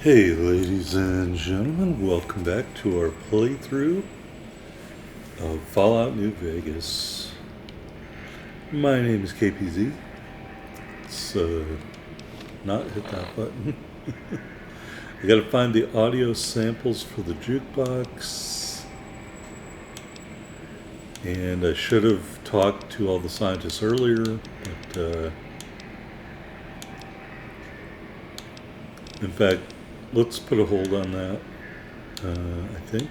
Hey, ladies and gentlemen, welcome back to our playthrough of Fallout New Vegas. My name is KPZ. Let's not hit that button. I gotta find the audio samples for the jukebox. And I should have talked to all the scientists earlier, but in fact, let's put a hold on that, I think.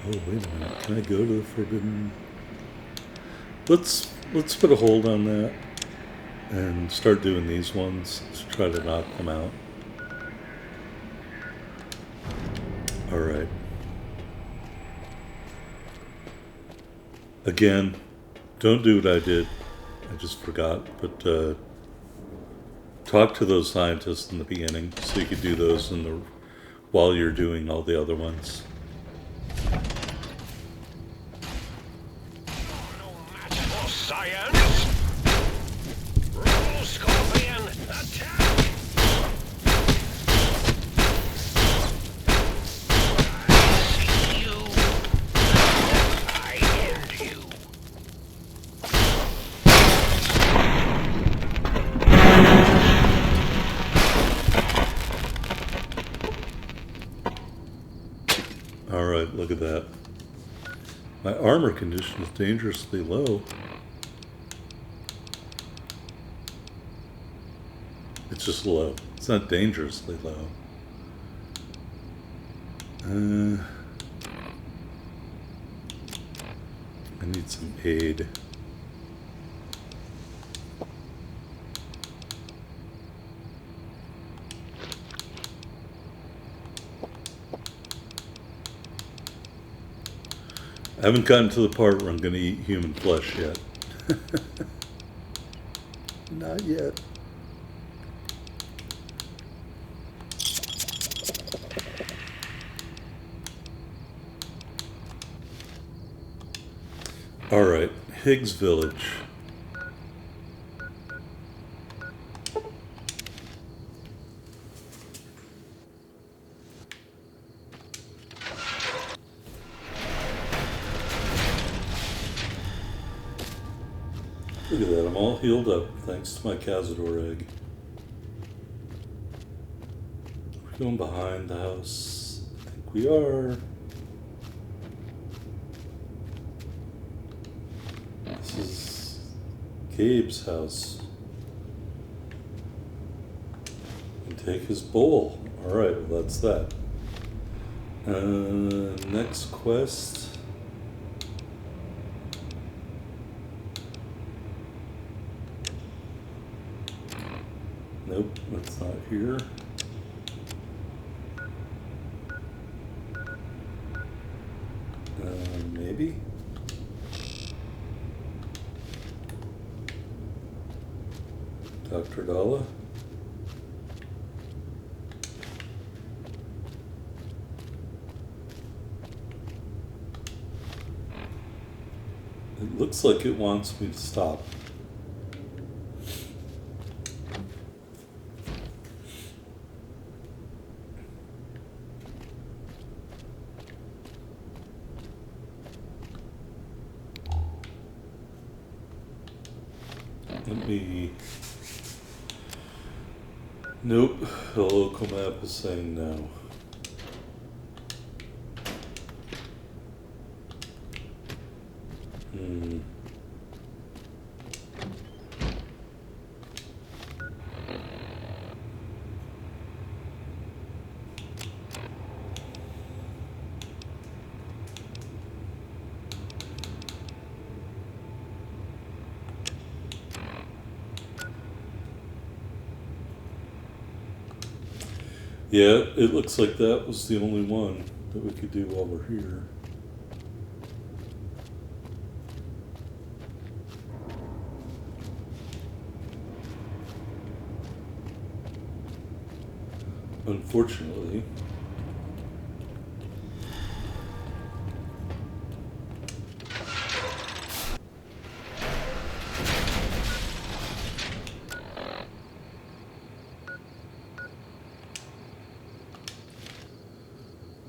Oh, wait a minute. Can I go to the Forbidden? Let's put a hold on that and start doing these ones to try to knock them out. All right. Again, don't do what I did. I just forgot, but talk to those scientists in the beginning so you could do those while you're doing all the other ones. Science! Roll, Scorpion! Attack! I see you. I end you. Alright, look at that. My armor condition is dangerously low. It's just low. It's not dangerously low. I need some aid. I haven't gotten to the part where I'm going to eat human flesh yet. Not yet. All right, Higgs Village. Look at that, I'm all healed up thanks to my Cazador egg. We're going behind the house. I think we are. This is Gabe's house. And take his bowl. Alright, well that's that. Next quest. Nope, that's not here. Maybe? Dr. Dalla? It looks like it wants me to stop. Let me... Nope, the local map is saying no. Yeah, it looks like that was the only one that we could do while we're here. Unfortunately.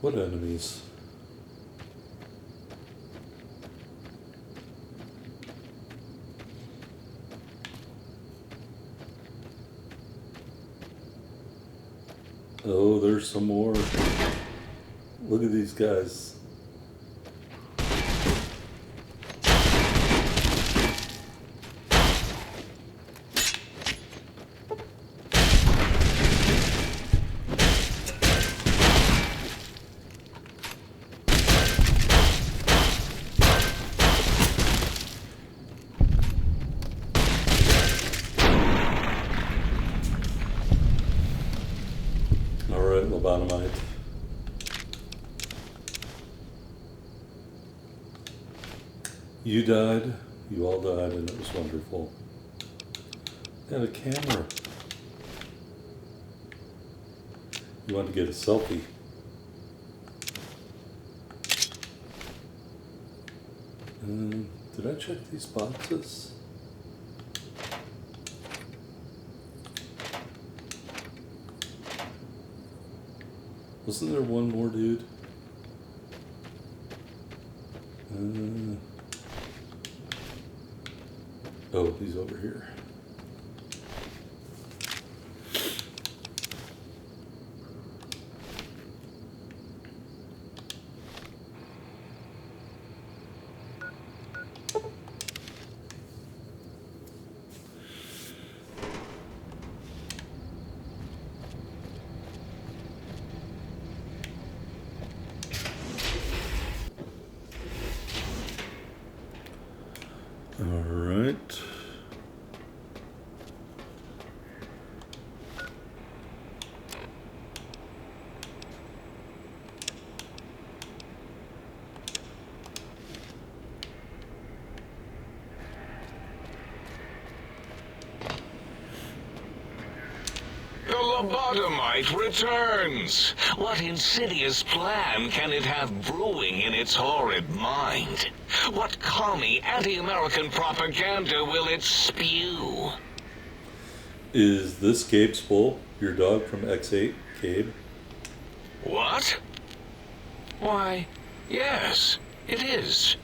What enemies? Oh, there's some more. Look at these guys. Alright, lobotomite. You died, you all died, and it was wonderful. Got a camera. You want to get a selfie. Did I check these boxes? Wasn't there one more dude? Oh, he's over here. All right. The lobotomite returns! What insidious plan can it have brewing in its horrid mind? What commie anti-American propaganda will it spew? Is this Gabe's Bull, your dog from X8, Gabe? What? Why, yes, it is.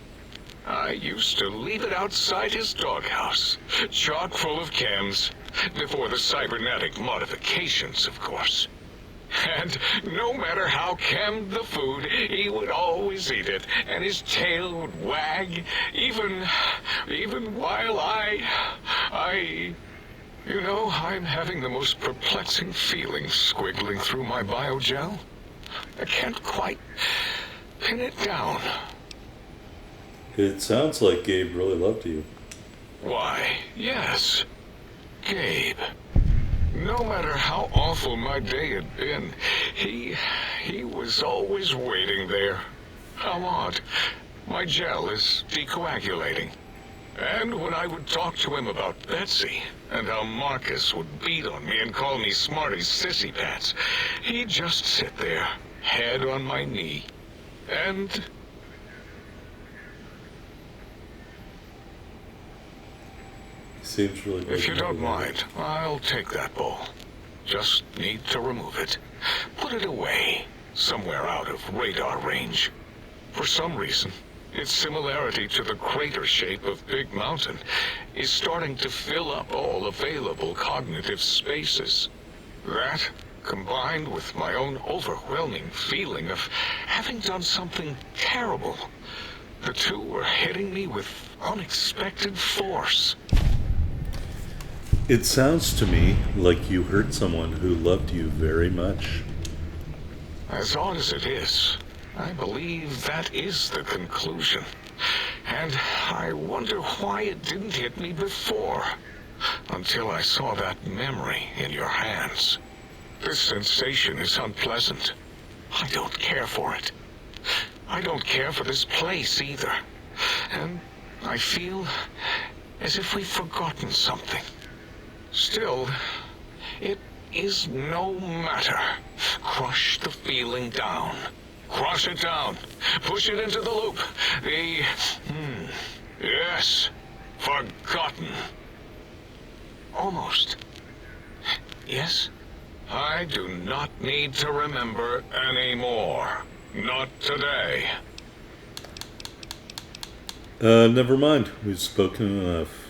I used to leave it outside his doghouse, chock full of chems, before the cybernetic modifications, of course. And no matter how chemmed the food, he would always eat it, and his tail would wag, even while you know, I'm having the most perplexing feeling squiggling through my biogel. I can't quite pin it down. It sounds like Gabe really loved you. Why, yes, Gabe. No matter how awful my day had been, he was always waiting there. How odd. My gel is decoagulating. And when I would talk to him about Betsy, and how Marcus would beat on me and call me Smarty Sissy Pants, he'd just sit there, head on my knee, and... Seems really good. If you don't mind, I'll take that bowl. Just need to remove it. Put it away, somewhere out of radar range. For some reason, its similarity to the crater shape of Big Mountain is starting to fill up all available cognitive spaces. That, combined with my own overwhelming feeling of having done something terrible, the two were hitting me with unexpected force. It sounds to me like you hurt someone who loved you very much. As odd as it is, I believe that is the conclusion. And I wonder why it didn't hit me before, until I saw that memory in your hands. This sensation is unpleasant. I don't care for it. I don't care for this place either. And I feel as if we've forgotten something. Still, it is no matter. Crush the feeling down. Crush it down. Push it into the loop. Yes, forgotten. Almost. Yes, I do not need to remember anymore. Not today. Never mind. We've spoken enough.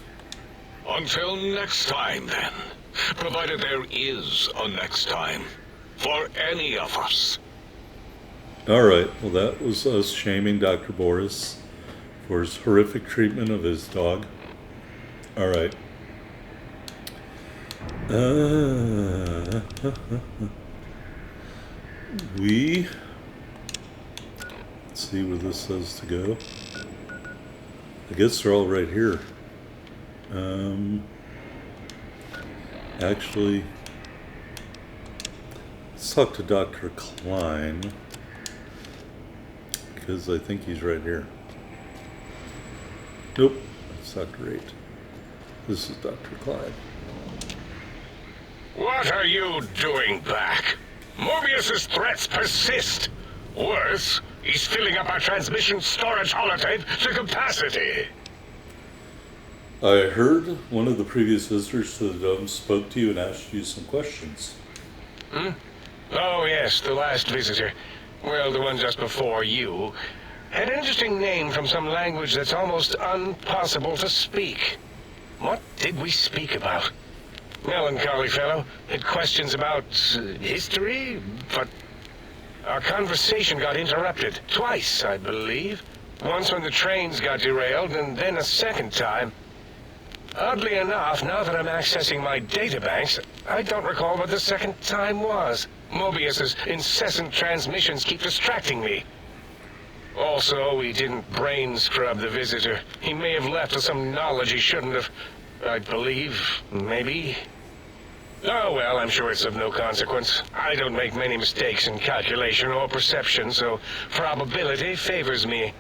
Until next time, then. Provided there is a next time. For any of us. Alright, well that was us shaming Dr. Boris for his horrific treatment of his dog. Alright. Let's see where this says to go. I guess they're all right here. Actually, let's talk to Dr. Klein, because I think he's right here. Nope, that's Dr. 8. This is Dr. Klein. What are you doing back? Mobius's threats persist. Worse, he's filling up our transmission storage holotape to capacity. I heard one of the previous visitors to the dome spoke to you and asked you some questions. Oh, yes, the last visitor. Well, the one just before you. Had an interesting name from some language that's almost impossible to speak. What did we speak about? Melancholy fellow. Had questions about history, but our conversation got interrupted. Twice, I believe. Once when the trains got derailed, and then a second time. Oddly enough, now that I'm accessing my databanks, I don't recall what the second time was. Mobius's incessant transmissions keep distracting me. Also, we didn't brain scrub the visitor. He may have left with some knowledge he shouldn't have. I believe, maybe. Oh well, I'm sure it's of no consequence. I don't make many mistakes in calculation or perception, so probability favors me.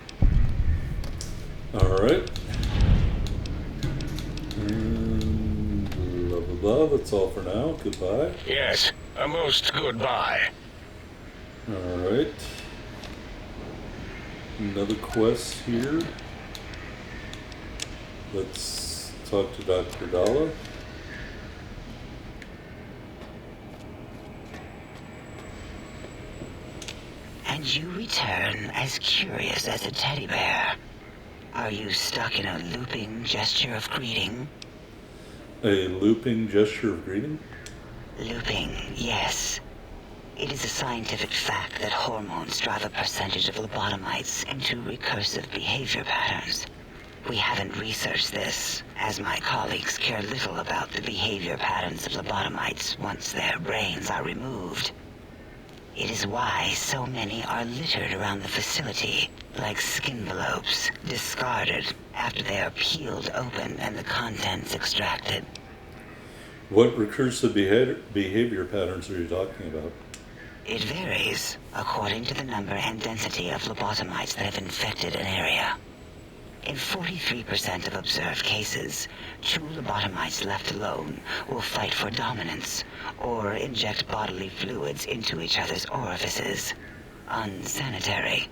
Alright. Blah blah blah, that's all for now. Goodbye. Yes, a most goodbye. Alright. Another quest here. Let's talk to Dr. Dalla. And you return as curious as a teddy bear. Are you stuck in a looping gesture of greeting? A looping gesture of greeting? Looping, yes. It is a scientific fact that hormones drive a percentage of lobotomites into recursive behavior patterns. We haven't researched this, as my colleagues care little about the behavior patterns of lobotomites once their brains are removed. It is why so many are littered around the facility, like skinvelopes, discarded after they are peeled open and the contents extracted. What recursive behavior patterns are you talking about? It varies according to the number and density of lobotomites that have infected an area. In 43% of observed cases, true lobotomites left alone will fight for dominance or inject bodily fluids into each other's orifices. Unsanitary.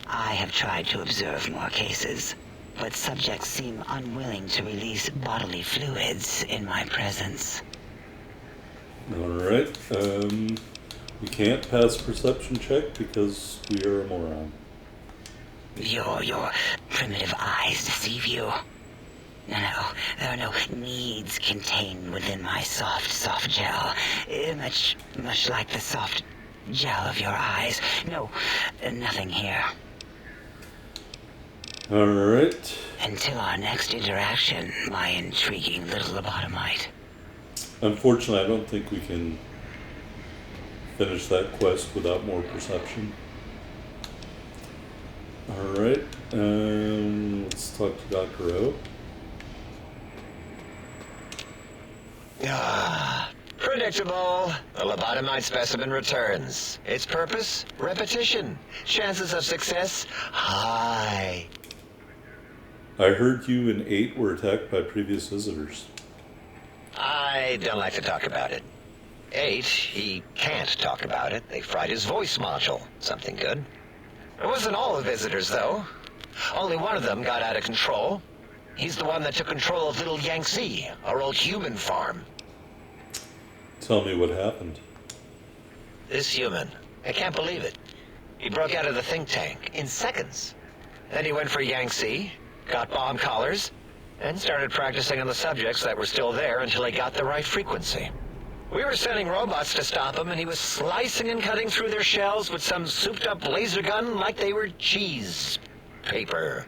I have tried to observe more cases, but subjects seem unwilling to release bodily fluids in my presence. Alright, we can't pass a perception check because we are a moron. Your primitive eyes deceive you. No, there are no needs contained within my soft gel. Much like the soft gel of your eyes. No, nothing here. Alright. Until our next interaction, my intriguing little lobotomite. Unfortunately, I don't think we can finish that quest without more perception. Alright, let's talk to Dr. O. Predictable. The lobotomite specimen returns. Its purpose? Repetition. Chances of success? High. I heard you and 8 were attacked by previous visitors. I don't like to talk about it. 8, he can't talk about it. They fried his voice module. Something good. It wasn't all the visitors, though. Only one of them got out of control. He's the one that took control of Little Yangtze, our old human farm. Tell me what happened. This human, I can't believe it. He broke out of the think tank in seconds. Then he went for Yangtze, got bomb collars, and started practicing on the subjects that were still there until he got the right frequency. We were sending robots to stop him, and he was slicing and cutting through their shells with some souped-up laser gun like they were cheese paper.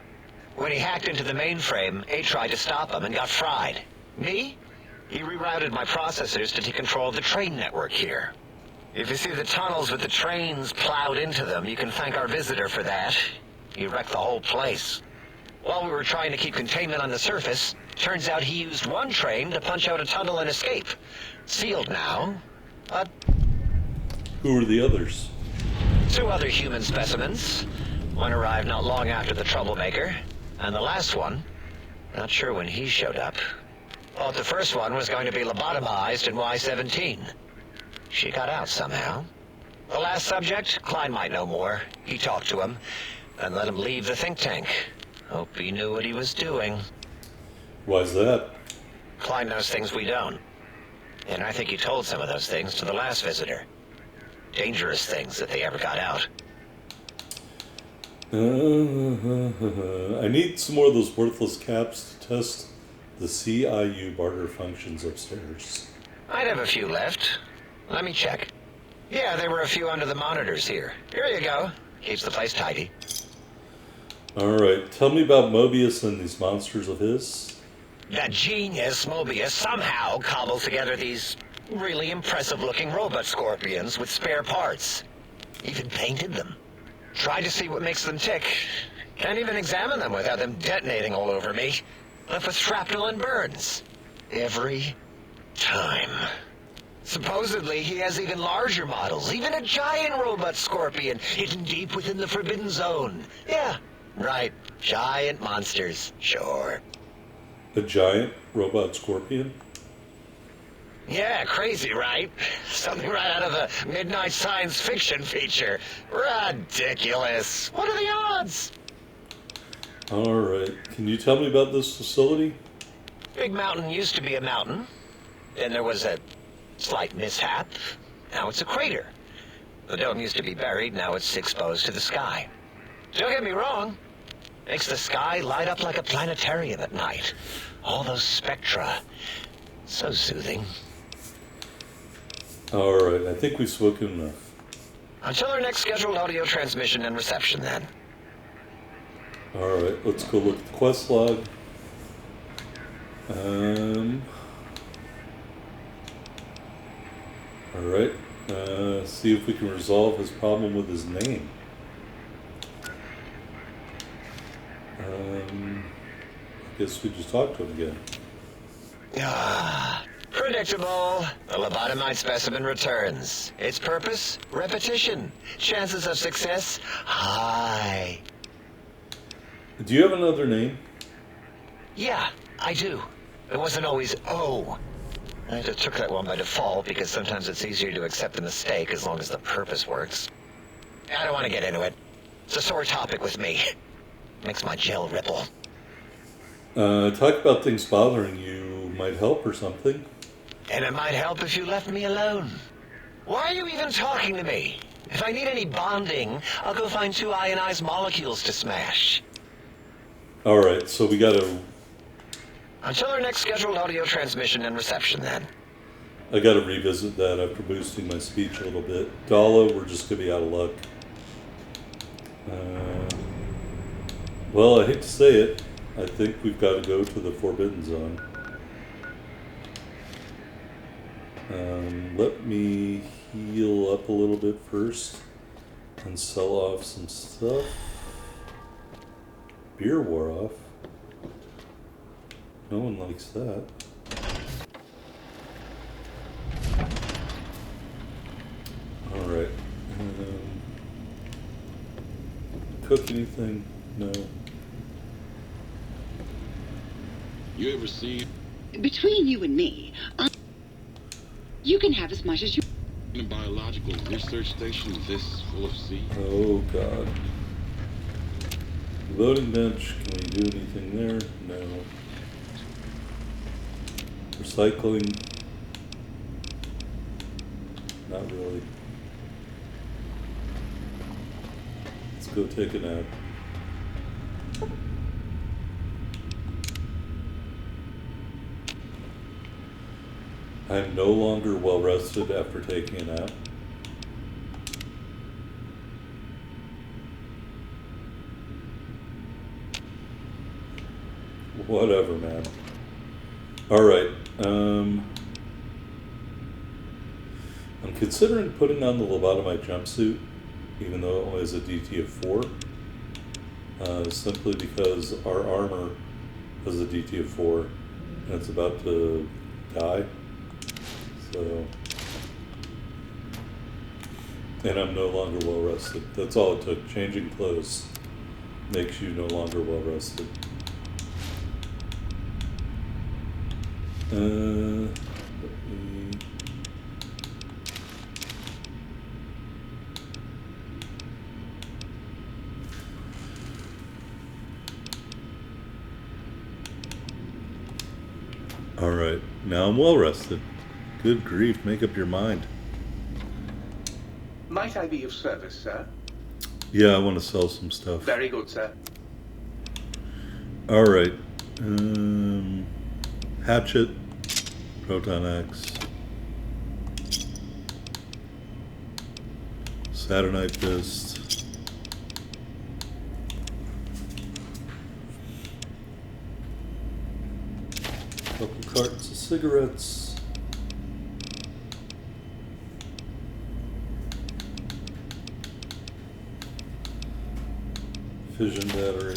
When he hacked into the mainframe, A tried to stop him and got fried. Me? He rerouted my processors to take control of the train network here. If you see the tunnels with the trains plowed into them, you can thank our visitor for that. He wrecked the whole place. While we were trying to keep containment on the surface, turns out he used one train to punch out a tunnel and escape. Sealed now, but... Who are the others? 2 other human specimens. One arrived not long after the troublemaker, and the last one, not sure when he showed up. Thought the first one was going to be lobotomized in Y-17. She got out somehow. The last subject, Klein might know more. He talked to him, and let him leave the think tank. Hope he knew what he was doing. Why's that? Klein knows things we don't. And I think he told some of those things to the last visitor. Dangerous things if they ever got out. I need some more of those worthless caps to test the CIU barter functions upstairs. I'd have a few left. Let me check. Yeah, there were a few under the monitors here. Here you go. Keeps the place tidy. Alright, tell me about Mobius and these monsters of his. That genius Mobius somehow cobbled together these really impressive-looking robot scorpions with spare parts. Even painted them. Tried to see what makes them tick. Can't even examine them without them detonating all over me. Left with shrapnel and burns. Every time. Supposedly, he has even larger models, even a giant robot scorpion hidden deep within the Forbidden Zone. Yeah, right. Giant monsters, sure. A giant robot scorpion? Yeah, crazy, right? Something right out of a midnight science fiction feature. Ridiculous. What are the odds? Alright, can you tell me about this facility? Big Mountain used to be a mountain. Then there was a slight mishap. Now it's a crater. The dome used to be buried, now it's exposed to the sky. Don't get me wrong. Makes the sky light up like a planetarium at night. All those spectra. So soothing. Alright, I think we've spoken enough. Until our next scheduled audio transmission and reception, then. Alright, let's go look at the quest log. Alright, see if we can resolve his problem with his name. I guess we just talked to him again. Predictable. The lobotomized specimen returns. Its purpose? Repetition. Chances of success? High. Do you have another name? Yeah, I do. It wasn't always O. I just took that one by default because sometimes it's easier to accept the mistake as long as the purpose works. I don't want to get into it. It's a sore topic with me. Makes my gel ripple. Talk about things bothering you might help or something. And it might help if you left me alone. Why are you even talking to me? If I need any bonding, I'll go find 2 ionized molecules to smash. Alright, so we gotta... Until our next scheduled audio transmission and reception, then. I gotta revisit that after boosting my speech a little bit. Dala, we're just gonna be out of luck. Well, I hate to say it. I think we've got to go to the Forbidden Zone. Let me heal up a little bit first and sell off some stuff. Beer wore off. No one likes that. Alright. Cook anything? No. You ever seen Between you and me, you can have as much as you... a biological research station this full of seeds? Oh god. Loading bench, can we do anything there? No. Recycling? Not really. go take a nap. I am no longer well rested after taking a nap. Whatever, man. Alright, I'm considering putting on the lobotomite jumpsuit, even though it only has a DT of 4. Simply because our armor has a DT of 4, and it's about to die. So, and I'm no longer well rested. That's all it took. Changing clothes makes you no longer well rested. Let me... All right, now I'm well rested. Good grief, make up your mind. Might I be of service, sir? Yeah, I want to sell some stuff. Very good, sir. All right. Hatchet, Proton X, Saturnite Fist, couple cartons of cigarettes, fission battery.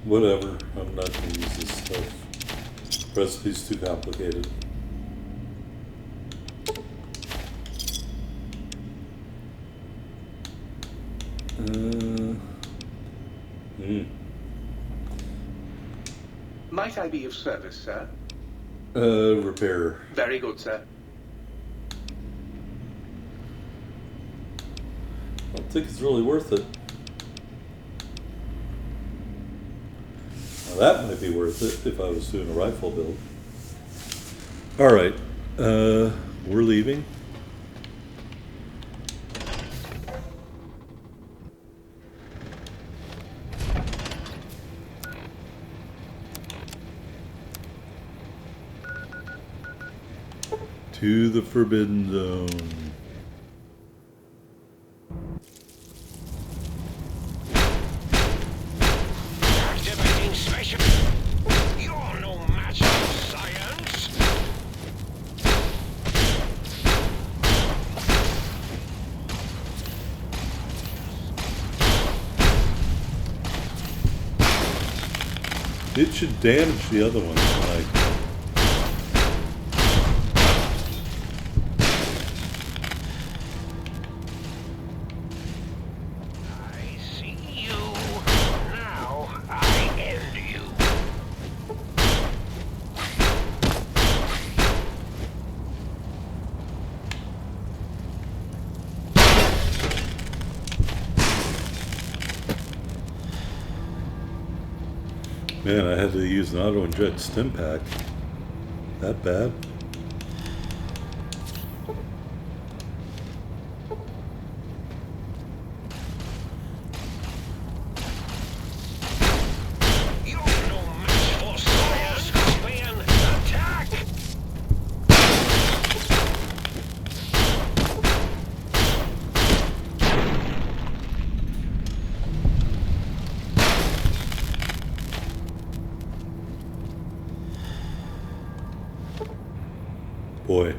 Whatever, I'm not going to use this stuff. Recipe's too complicated. Might I be of service, sir? Repair. Very good, sir. I don't think it's really worth it. Now that might be worth it if I was doing a rifle build. Alright, we're leaving. To the Forbidden Zone. Activating special. You're no match for science. It should damage the other one. Like, man, I had to use an auto-inject stim pack. That bad? You're no match for science, Scorpion. Attack! Boy.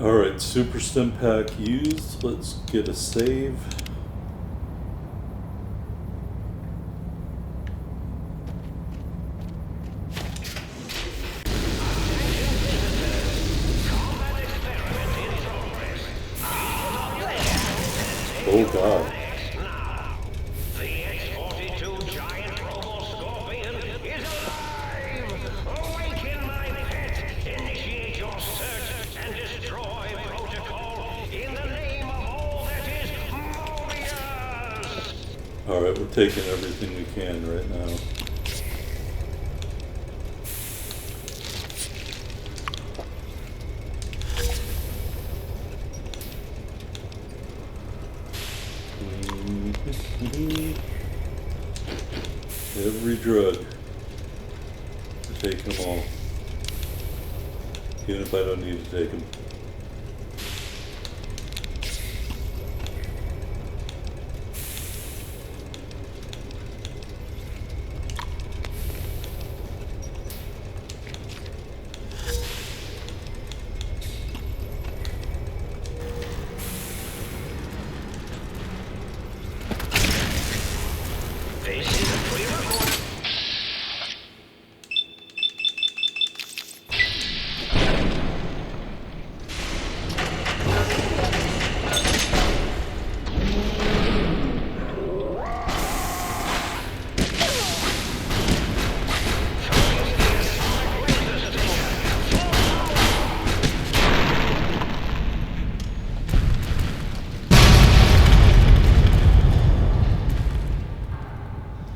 Alright, super stim pack used. Let's get a save. Oh god. The X-42 giant robo-scorpion is alive! Awaken, my pet! Initiate your search and destroy protocol in the name of all that is Mobius! Alright, we're taking everything we can right now. Every drug. I'm taking them all. Even if I don't need to take them.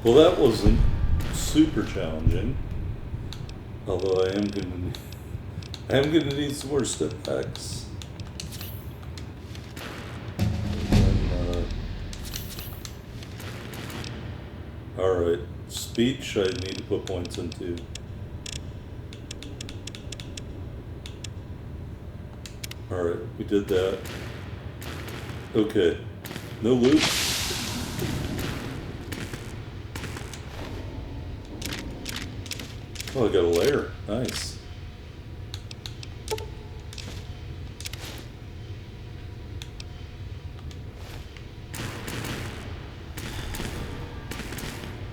Well, that wasn't super challenging. Although I am gonna need some more step backs. All right, speech I need to put points into. All right, we did that. Okay, no loop. Oh, I got a layer. Nice.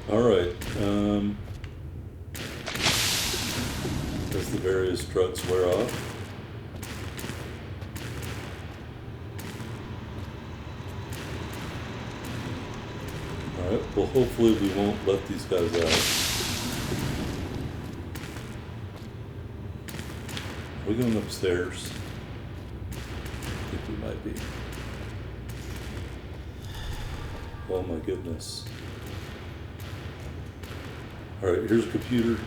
All right. As the various drugs wear off. All right. Well, hopefully we won't let these guys out. Are we going upstairs? I think we might be. Oh my goodness. Alright, here's a computer.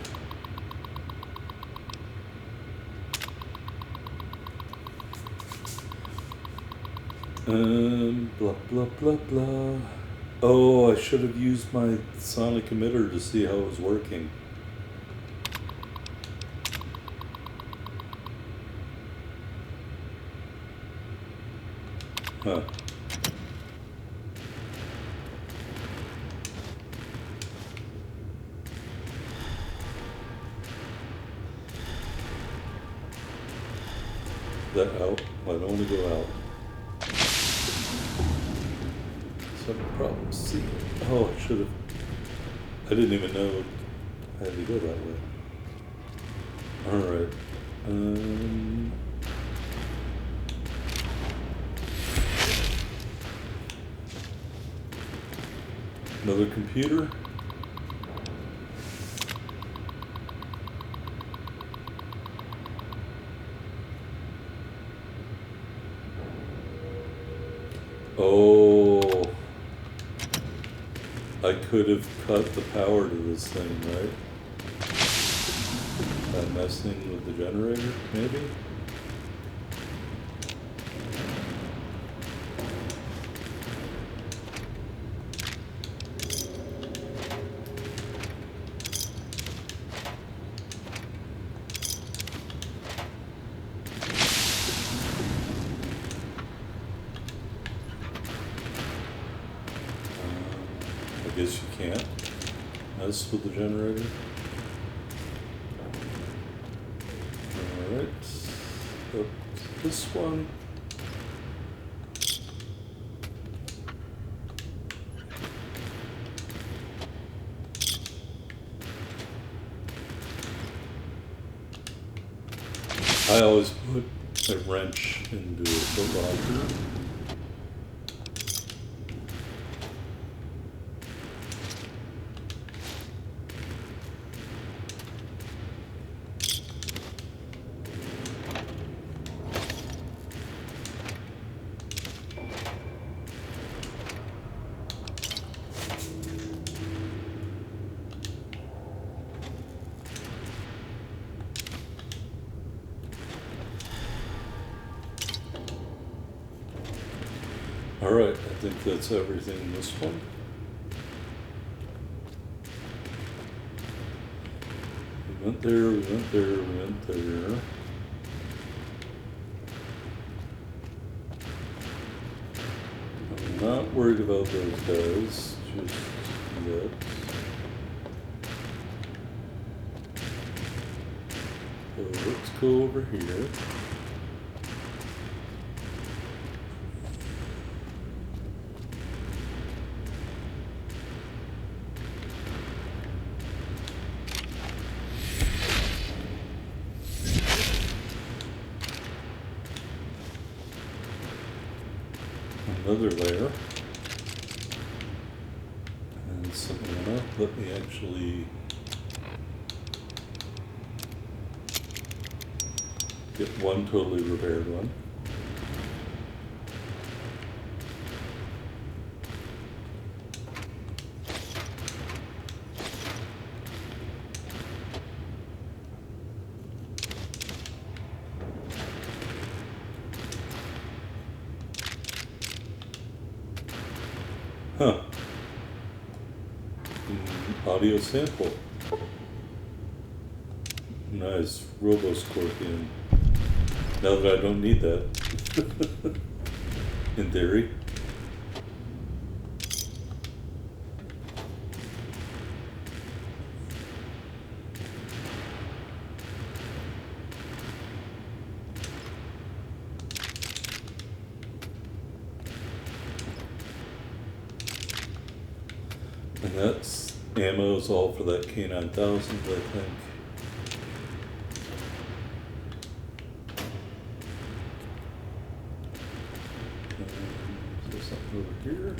Blah blah blah blah. Oh, I should have used my sonic emitter to see how it was working. Huh. That out? I don't want to go out. Some problems. See? Oh, I should have. I didn't even know I had to go that way. Alright. Another computer. Oh, I could have cut the power to this thing, right? By messing with the generator, maybe? I guess you can't mess with the generator. Alright, up to this one. I always put a wrench into a foot locker. Alright, I think that's everything in this one. We went there, we went there, we went there. I'm not worried about those guys, just yet. So let's go over here. Another layer. And something else. Let me actually get one totally repaired one. Huh. Audio sample. Nice. Robo-Scorpion. Now that I don't need that. In theory. And that's ammo's all for that K9000, I think. There's something over here.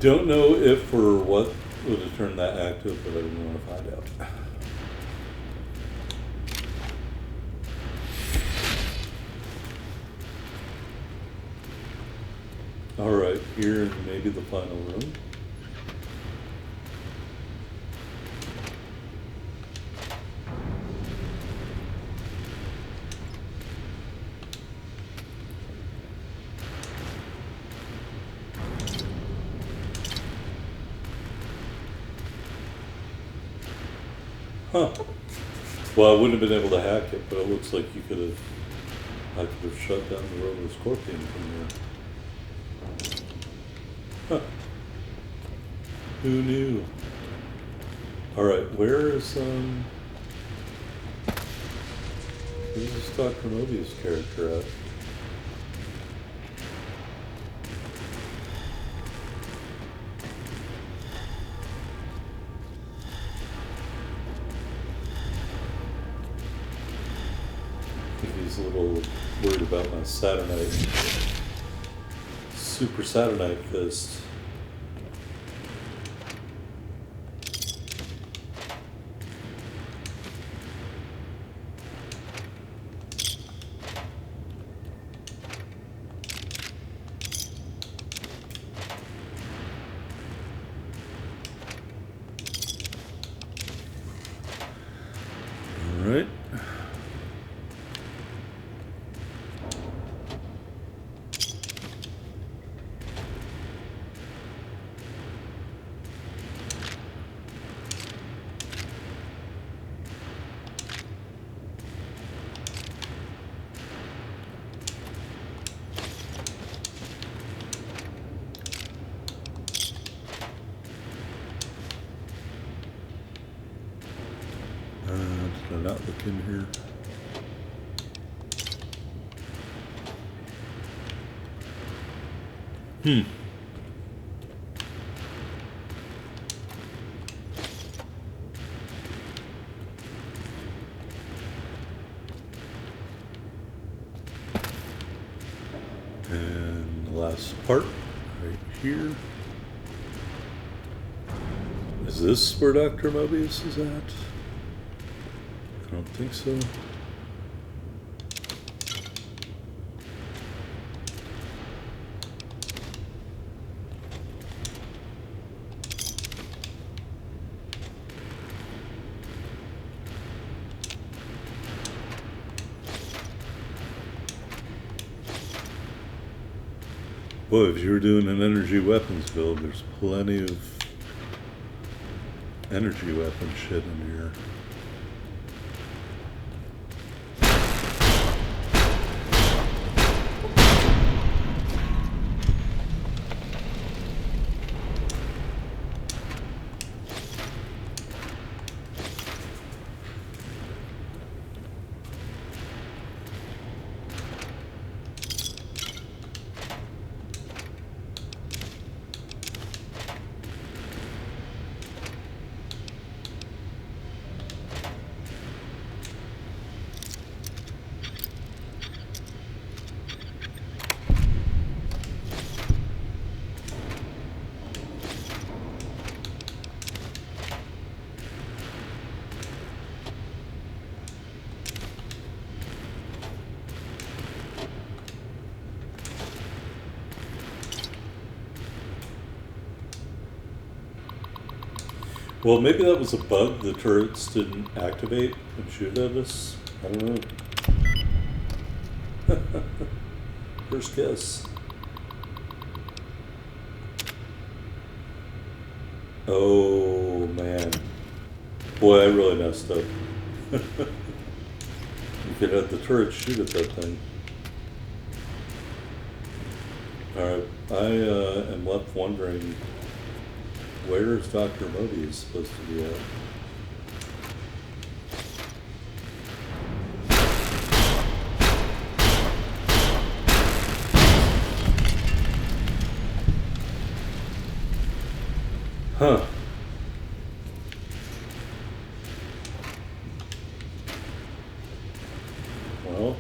Don't know if or what would have turned that active, but I didn't want to find out. Alright, here in maybe the final room. Huh. Well, I wouldn't have been able to hack it, but it looks like I could have shut down the Robo-Scorpion from there. Huh. Who knew? Alright, where's this Dr. Mobius character at? I think he's a little worried about my Saturnite. Super Saturnite fist. All right. Did I not look in here? And the last part, right here. Is this where Dr. Mobius is at? I don't think so. Boy, if you were doing an energy weapons build, there's plenty of energy weapon shit in here. Well, maybe that was a bug. The turrets didn't activate and shoot at us. I don't know. First guess. Oh, man. Boy, I really messed up. You could have the turret shoot at that thing. Alright, I am left wondering, where is Dr. Mobius supposed to be at? Huh. Well.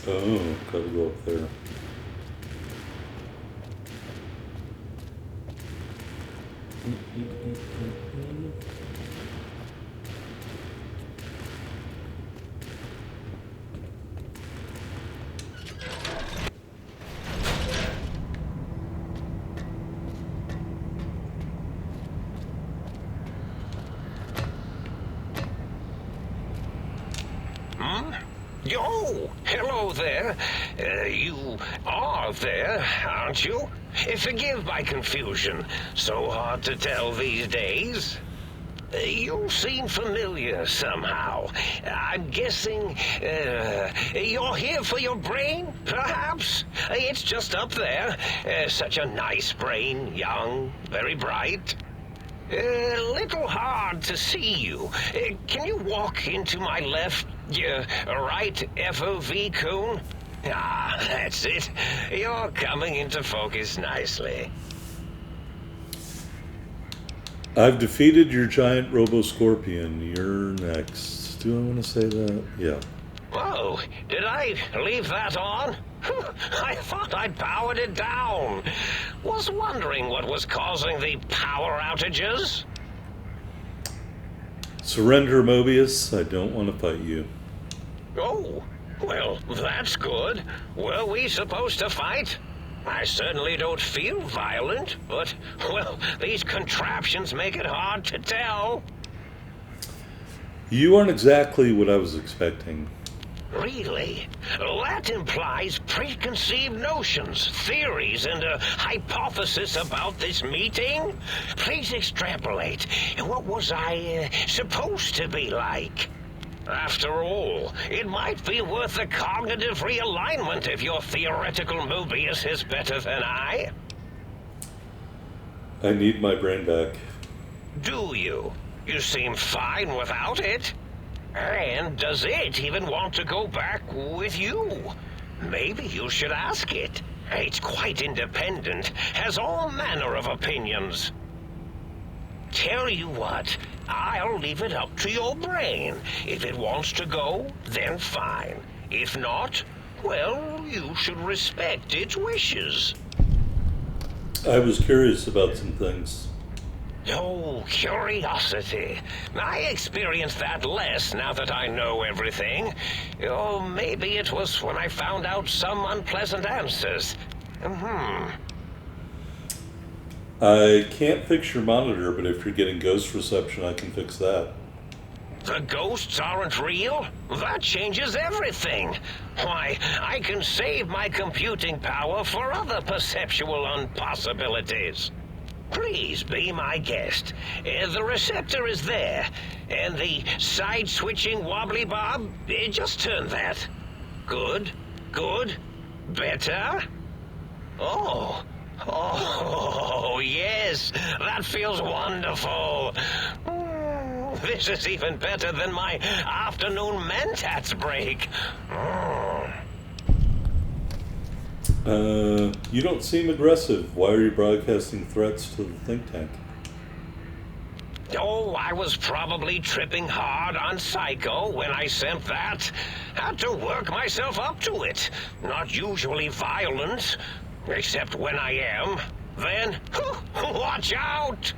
Oh, gotta go up there. Oh, hello there. You are there, aren't you? Forgive my confusion. So hard to tell these days. You seem familiar somehow. I'm guessing you're here for your brain, perhaps? It's just up there. Such a nice brain, young, very bright. A little hard to see you. Can you walk into my left, right FOV cone? Ah, that's it. You're coming into focus nicely. I've defeated your giant robo-scorpion. You're next. Do I want to say that? Yeah. Whoa, did I leave that on? I thought I'd powered it down. Was wondering what was causing the power outages. Surrender, Mobius. I don't want to fight you. Oh, well, that's good. Were we supposed to fight? I certainly don't feel violent, but, well, these contraptions make it hard to tell. You aren't exactly what I was expecting. Really? That implies preconceived notions, theories, and a hypothesis about this meeting? Please extrapolate. What was I supposed to be like? After all, it might be worth a cognitive realignment if your theoretical Mobius is better than I. I need my brain back. Do you? You seem fine without it. And does it even want to go back with you? Maybe you should ask it. It's quite independent, has all manner of opinions. Tell you what, I'll leave it up to your brain. If it wants to go, then fine. If not, well, you should respect its wishes. I was curious about some things. Oh, curiosity. I experience that less now that I know everything. Oh, maybe it was when I found out some unpleasant answers. I can't fix your monitor, but if you're getting ghost reception, I can fix that. The ghosts aren't real? That changes everything. Why, I can save my computing power for other perceptual impossibilities. Please be my guest. The receptor is there, and the side-switching wobbly bob, just turn that. Good, good, better. Oh, yes, that feels wonderful. This is even better than my afternoon mentats break. You don't seem aggressive. Why are you broadcasting threats to the think tank? Oh, I was probably tripping hard on Psycho when I sent that. Had to work myself up to it. Not usually violent, except when I am. Then, watch out!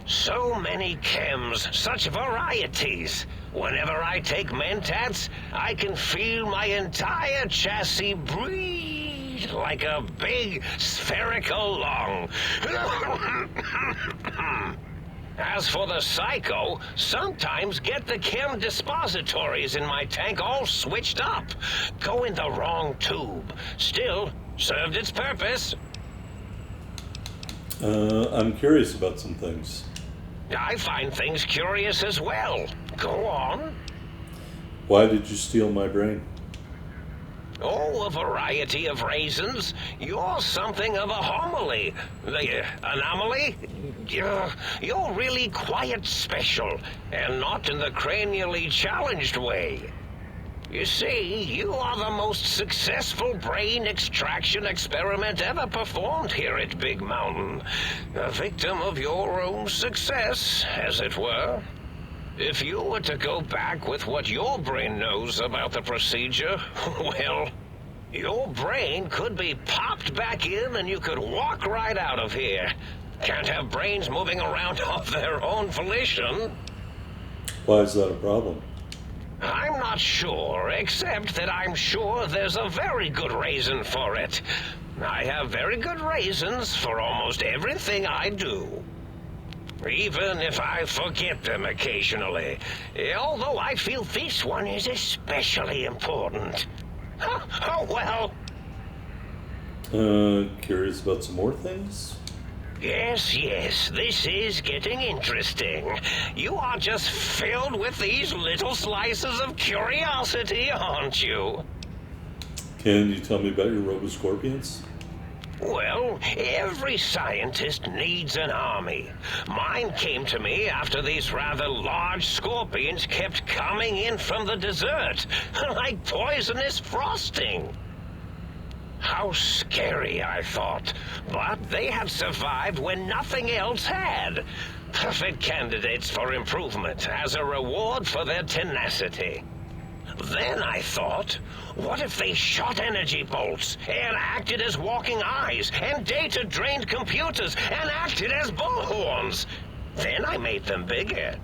So many chems, such varieties. Whenever I take mentats, I can feel my entire chassis breathe like a big spherical lung. As for the Psycho, sometimes get the chem dispositories in my tank all switched up. Go in the wrong tube. Still, served its purpose. I'm curious about some things. I find things curious as well. Go on. Why did you steal my brain? Oh, a variety of reasons. You're something of a homily. Anomaly? You're really quite special, and not in the cranially challenged way. You see, you are the most successful brain extraction experiment ever performed here at Big Mountain. A victim of your own success, as it were. If you were to go back with what your brain knows about the procedure, well, your brain could be popped back in and you could walk right out of here. Can't have brains moving around of their own volition. Why is that a problem? I'm not sure, except that I'm sure there's a very good reason for it. I have very good reasons for almost everything I do. Even if I forget them occasionally. Although I feel this one is especially important. Oh, well. Curious about some more things? Yes, this is getting interesting. You are just filled with these little slices of curiosity, aren't you? Can you tell me about your roboscorpions? Well, every scientist needs an army. Mine came to me after these rather large scorpions kept coming in from the desert, like poisonous frosting. How scary, I thought. But they had survived when nothing else had. Perfect candidates for improvement as a reward for their tenacity. Then I thought, what if they shot energy bolts and acted as walking eyes and data-drained computers and acted as bullhorns? Then I made them bigger.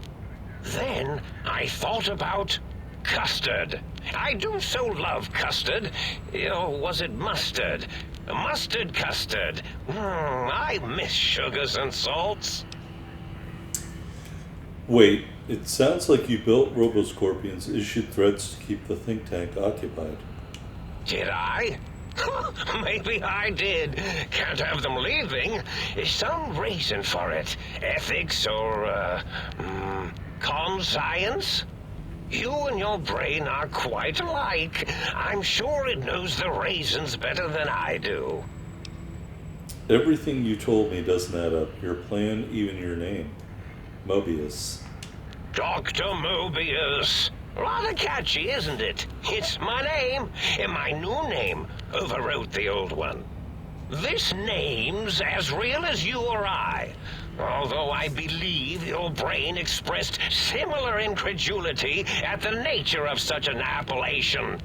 Then I thought about custard. I do so love custard. Or was it mustard? Mustard custard. I miss sugars and salts. Wait, it sounds like you built roboscorpions, issued threats to keep the think tank occupied. Did I? Maybe I did. Can't have them leaving. Some reason for it. Ethics or, conscience? You and your brain are quite alike. I'm sure it knows the reasons better than I do. Everything you told me doesn't add up. Your plan, even your name. Mobius. Dr. Mobius. Rather catchy, isn't it? It's my name, and my new name overwrote the old one. This name's as real as you or I, although I believe your brain expressed similar incredulity at the nature of such an appellation.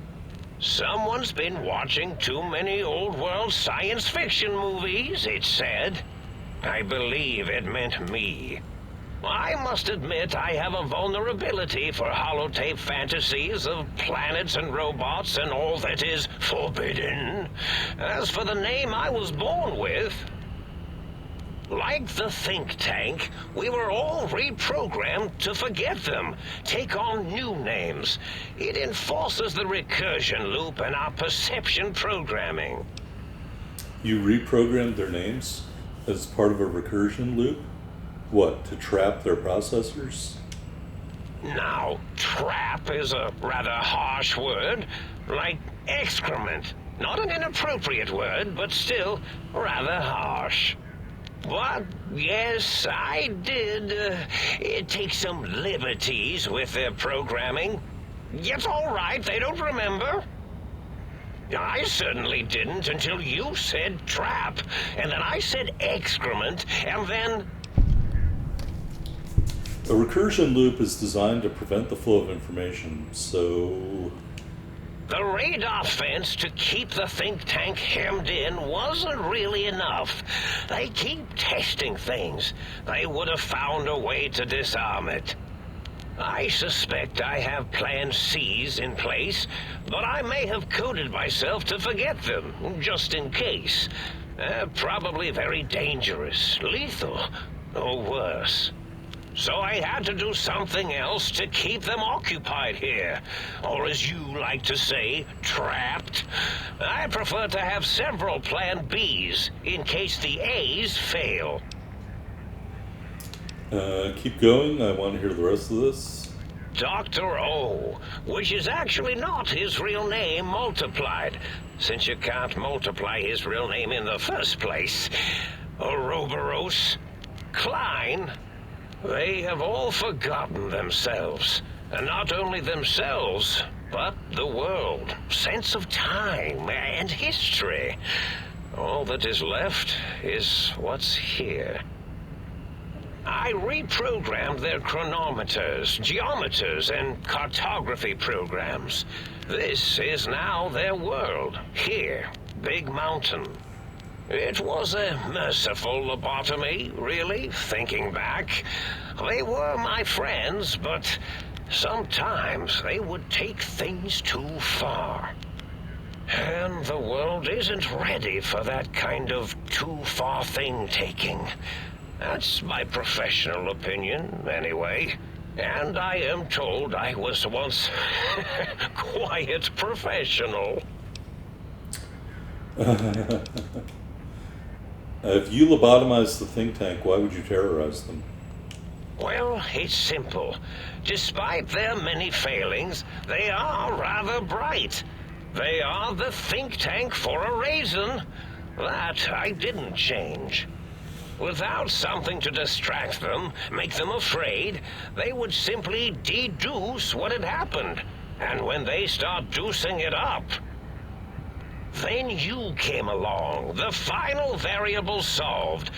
Someone's been watching too many old-world science fiction movies, it said. I believe it meant me. I must admit I have a vulnerability for holotape fantasies of planets and robots and all that is forbidden. As for the name I was born with, like the think tank, we were all reprogrammed to forget them, take on new names. It enforces the recursion loop in our perception programming. You reprogrammed their names as part of a recursion loop? What, to trap their processors? Now, trap is a rather harsh word, like excrement. Not an inappropriate word, but still rather harsh. But, yes, I did take some liberties with their programming. It's all right, they don't remember. I certainly didn't until you said trap, and then I said excrement, and then... A recursion loop is designed to prevent the flow of information, so... The radar fence to keep the think tank hemmed in wasn't really enough. They keep testing things. They would have found a way to disarm it. I suspect I have Plan C's in place, but I may have coded myself to forget them, just in case. Probably very dangerous, lethal, or worse. So I had to do something else to keep them occupied here. Or as you like to say, trapped. I prefer to have several Plan Bs in case the A's fail. Keep going. I want to hear the rest of this. Dr. O, which is actually not his real name multiplied, since you can't multiply his real name in the first place. Ouroboros, Klein... They have all forgotten themselves. And not only themselves, but the world, sense of time, and history. All that is left is what's here. I reprogrammed their chronometers, geometers, and cartography programs. This is now their world, here, Big Mountain. It was a merciful lobotomy, really, thinking back. They were my friends, but sometimes they would take things too far. And the world isn't ready for that kind of too-far thing-taking. That's my professional opinion, anyway. And I am told I was once quite professional. If you lobotomized the think tank, why would you terrorize them? Well, it's simple. Despite their many failings, they are rather bright. They are the think tank for a reason. That I didn't change. Without something to distract them, make them afraid, they would simply deduce what had happened. And when they start deucing it up, then you came along, the final variable solved.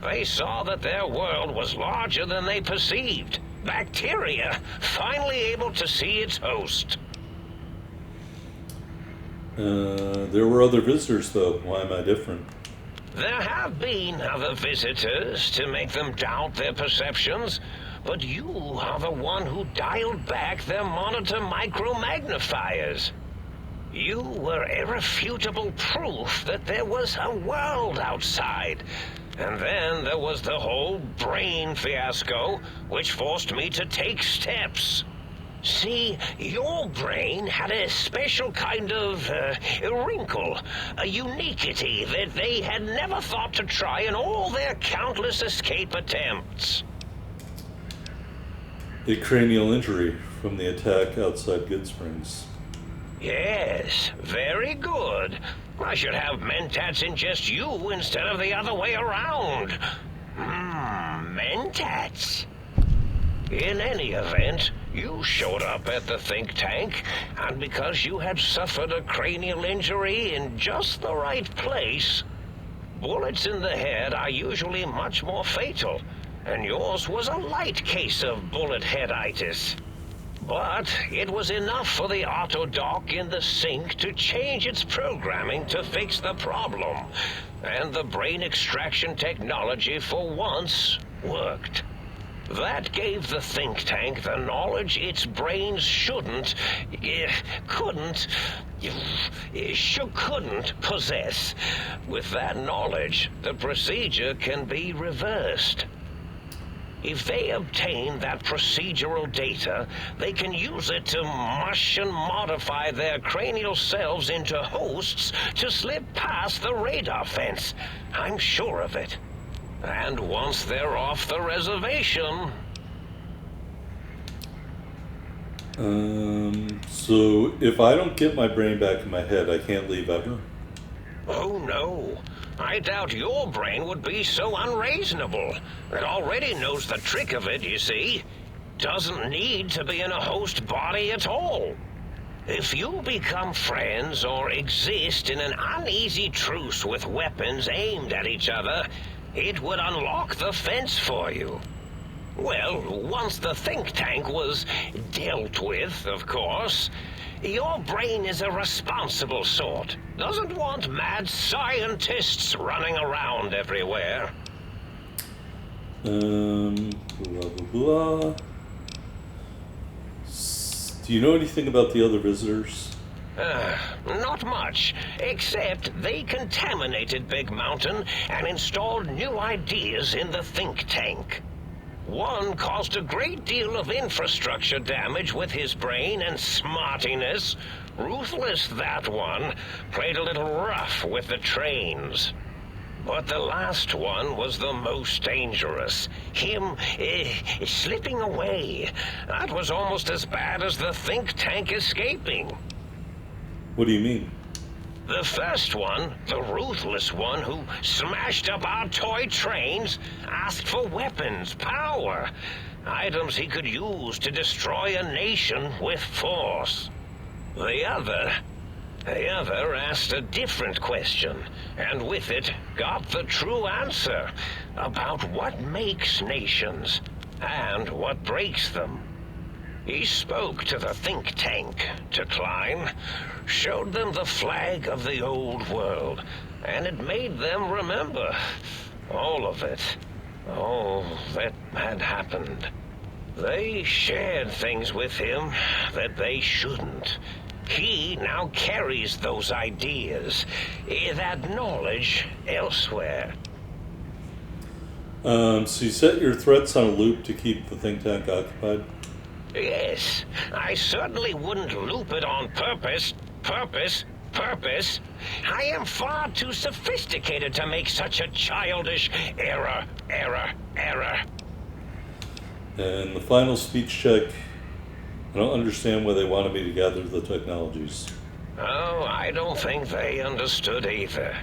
They saw that their world was larger than they perceived. Bacteria, finally able to see its host. There were other visitors, though. Why am I different? There have been other visitors to make them doubt their perceptions, but you are the one who dialed back their monitor micromagnifiers. You were irrefutable proof that there was a world outside. And then there was the whole brain fiasco, which forced me to take steps. See, your brain had a special kind of wrinkle, a uniquity that they had never thought to try in all their countless escape attempts. A cranial injury from the attack outside Good Springs. Yes, very good. I should have mentats ingest you instead of the other way around. Mentats. In any event, you showed up at the think tank, and because you had suffered a cranial injury in just the right place, bullets in the head are usually much more fatal, and yours was a light case of bullet headitis. But it was enough for the autodock in the sink to change its programming to fix the problem, and the brain extraction technology for once worked. That gave the think tank the knowledge its brains couldn't possess. With that knowledge, the procedure can be reversed. If they obtain that procedural data, they can use it to mush and modify their cranial selves into hosts to slip past the radar fence. I'm sure of it. And once they're off the reservation... So if I don't get my brain back in my head, I can't leave ever? Oh, no. I doubt your brain would be so unreasonable. It already knows the trick of it, you see. Doesn't need to be in a host body at all. If you become friends or exist in an uneasy truce with weapons aimed at each other, it would unlock the fence for you. Well, once the think tank was dealt with, of course. Your brain is a responsible sort. Doesn't want mad scientists running around everywhere. Blah, blah, blah. Do you know anything about the other visitors? Not much, except they contaminated Big Mountain and installed new ideas in the think tank. One caused a great deal of infrastructure damage with his brain and smartiness. Ruthless, that one. Played a little rough with the trains. But the last one was the most dangerous. Him, slipping away. That was almost as bad as the think tank escaping. What do you mean? The first one, the ruthless one who smashed up our toy trains, asked for weapons, power, items he could use to destroy a nation with force. The other asked a different question, and with it got the true answer about what makes nations and what breaks them. He spoke to the think tank, to Klein, showed them the flag of the old world, and it made them remember all of it, all that had happened. They shared things with him that they shouldn't. He now carries those ideas, that knowledge elsewhere. So you set your threats on a loop to keep the think tank occupied? Yes, I certainly wouldn't loop it on purpose. I am far too sophisticated to make such a childish error. And the final speech check, I don't understand why they wanted me to gather the technologies. Oh, I don't think they understood either.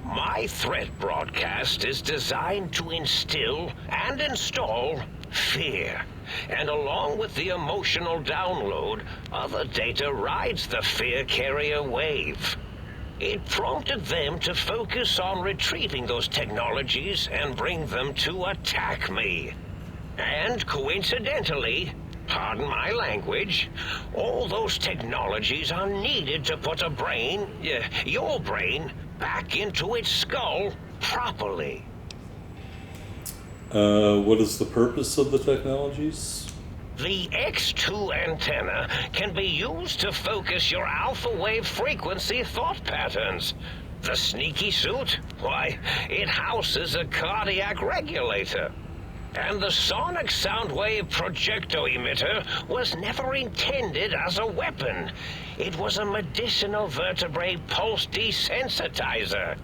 My threat broadcast is designed to instill and install fear. And along with the emotional download, other data rides the fear carrier wave. It prompted them to focus on retrieving those technologies and bring them to attack me. And coincidentally, pardon my language, all those technologies are needed to put a brain, your brain, back into its skull properly. What is the purpose of the technologies? The X2 antenna can be used to focus your alpha wave frequency thought patterns. The sneaky suit, why, it houses a cardiac regulator. And the sonic sound wave projecto emitter was never intended as a weapon. It was a medicinal vertebrae pulse desensitizer.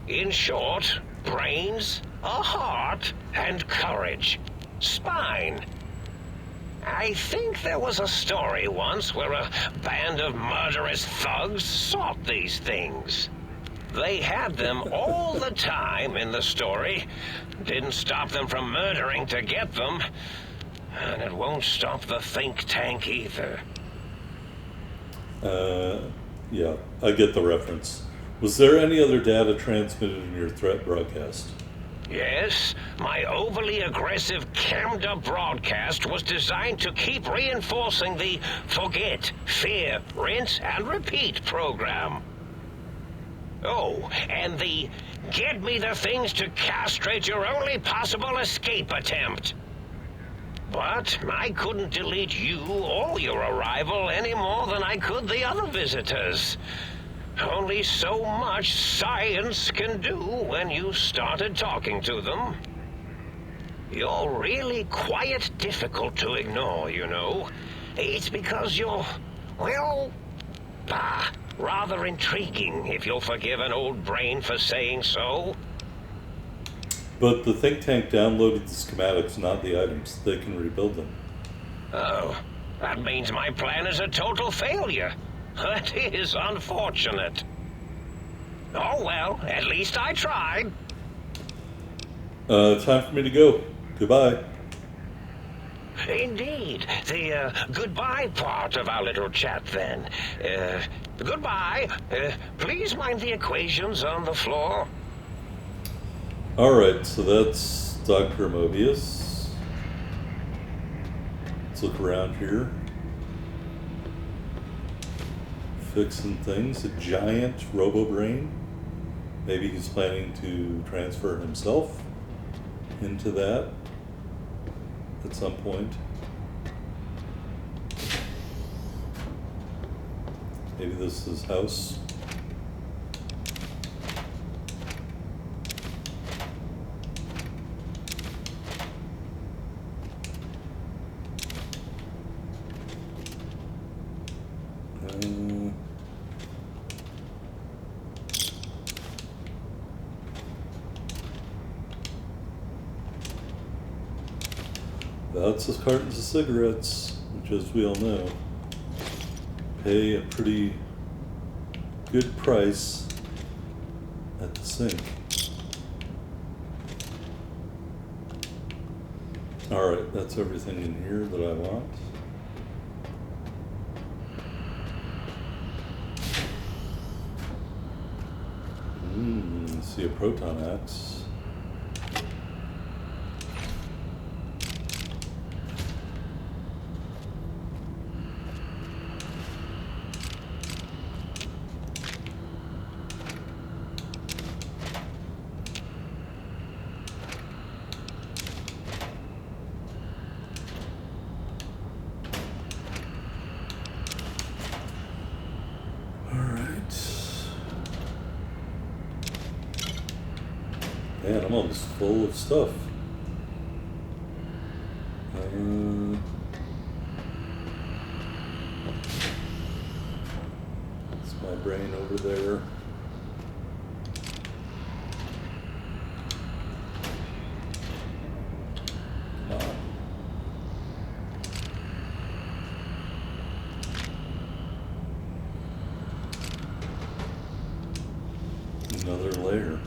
In short, brains, a heart, and courage. Spine. I think there was a story once where a band of murderous thugs sought these things. They had them all the time in the story. Didn't stop them from murdering to get them. And it won't stop the think tank either. Yeah, I get the reference. Was there any other data transmitted in your threat broadcast? Yes, my overly aggressive cammed-up broadcast was designed to keep reinforcing the forget, fear, rinse, and repeat program. Oh, and the get me the things to castrate your only possible escape attempt. But I couldn't delete you or your arrival any more than I could the other visitors. Only so much science can do when you started talking to them. You're really quite difficult to ignore, you know. It's because you're, well, rather intriguing, if you'll forgive an old brain for saying so. But the think tank downloaded the schematics, not the items. They can rebuild them. Oh, that means my plan is a total failure. That is unfortunate. Oh well, at least I tried. Time for me to go. Goodbye. Indeed. The goodbye part of our little chat then. Goodbye. Please mind the equations on the floor. Alright, so that's Dr. Mobius. Let's look around here. Fixing things. A giant robo-brain. Maybe he's planning to transfer himself into that at some point. Maybe this is his house. Lots of cartons of cigarettes, which, as we all know, pay a pretty good price at the sink. Alright, that's everything in here that I want. See a proton axe. Man, I'm almost full of stuff. That's my brain over there. Come on. Another layer.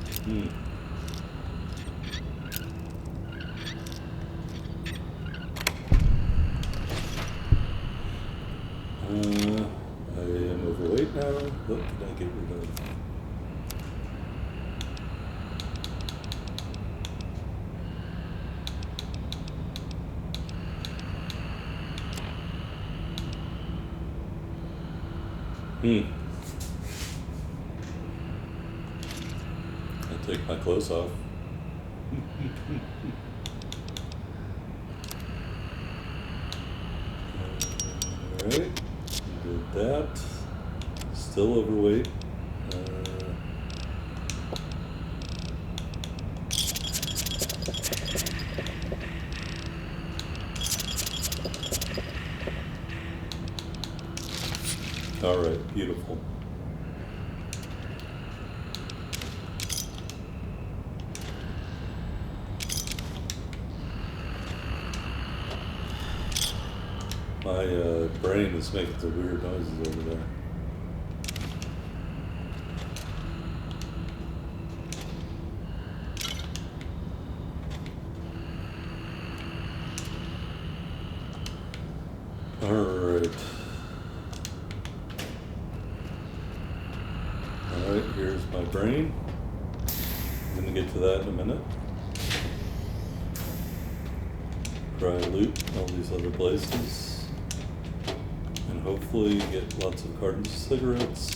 I am overweight now. What can I get rid of? I'll take my clothes off. Alright, did that. Still overweight. Alright, beautiful. My brain is making some weird noises over there. Alright. Alright, here's my brain. I'm gonna get to that in a minute. Try to loot all these other places. And hopefully get lots of cartons of cigarettes.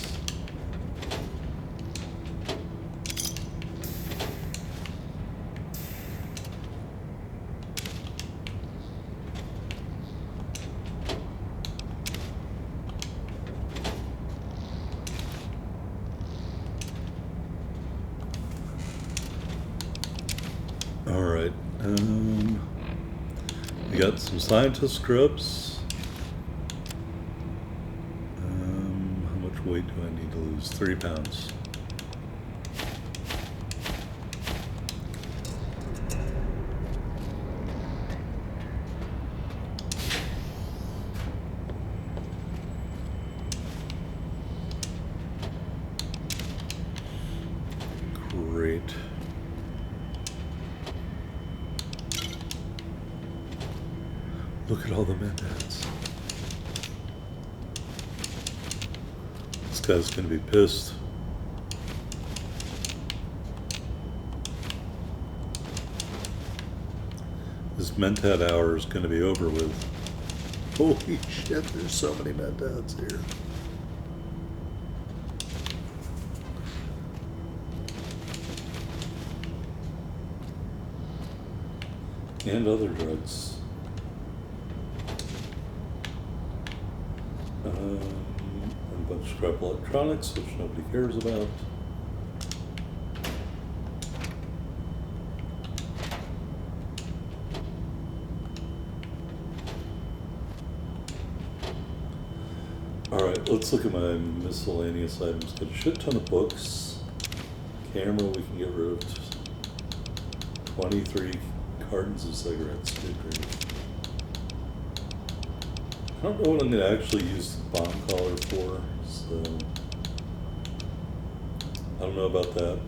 Alright, we got some scientist scrubs. How much weight do I need to lose? 3 pounds. Great. Look at all the mentats. This guy's gonna be pissed. This mentat hour is gonna be over with. Holy shit, there's so many mentats here. And other drugs. And a bunch of scrap electronics, which nobody cares about. Alright, let's look at my miscellaneous items. Got a shit ton of books. Camera we can get rid of. 23 cartons of cigarettes. Good grief. I don't know what I'm going to actually use the bomb collar for, so I don't know about that.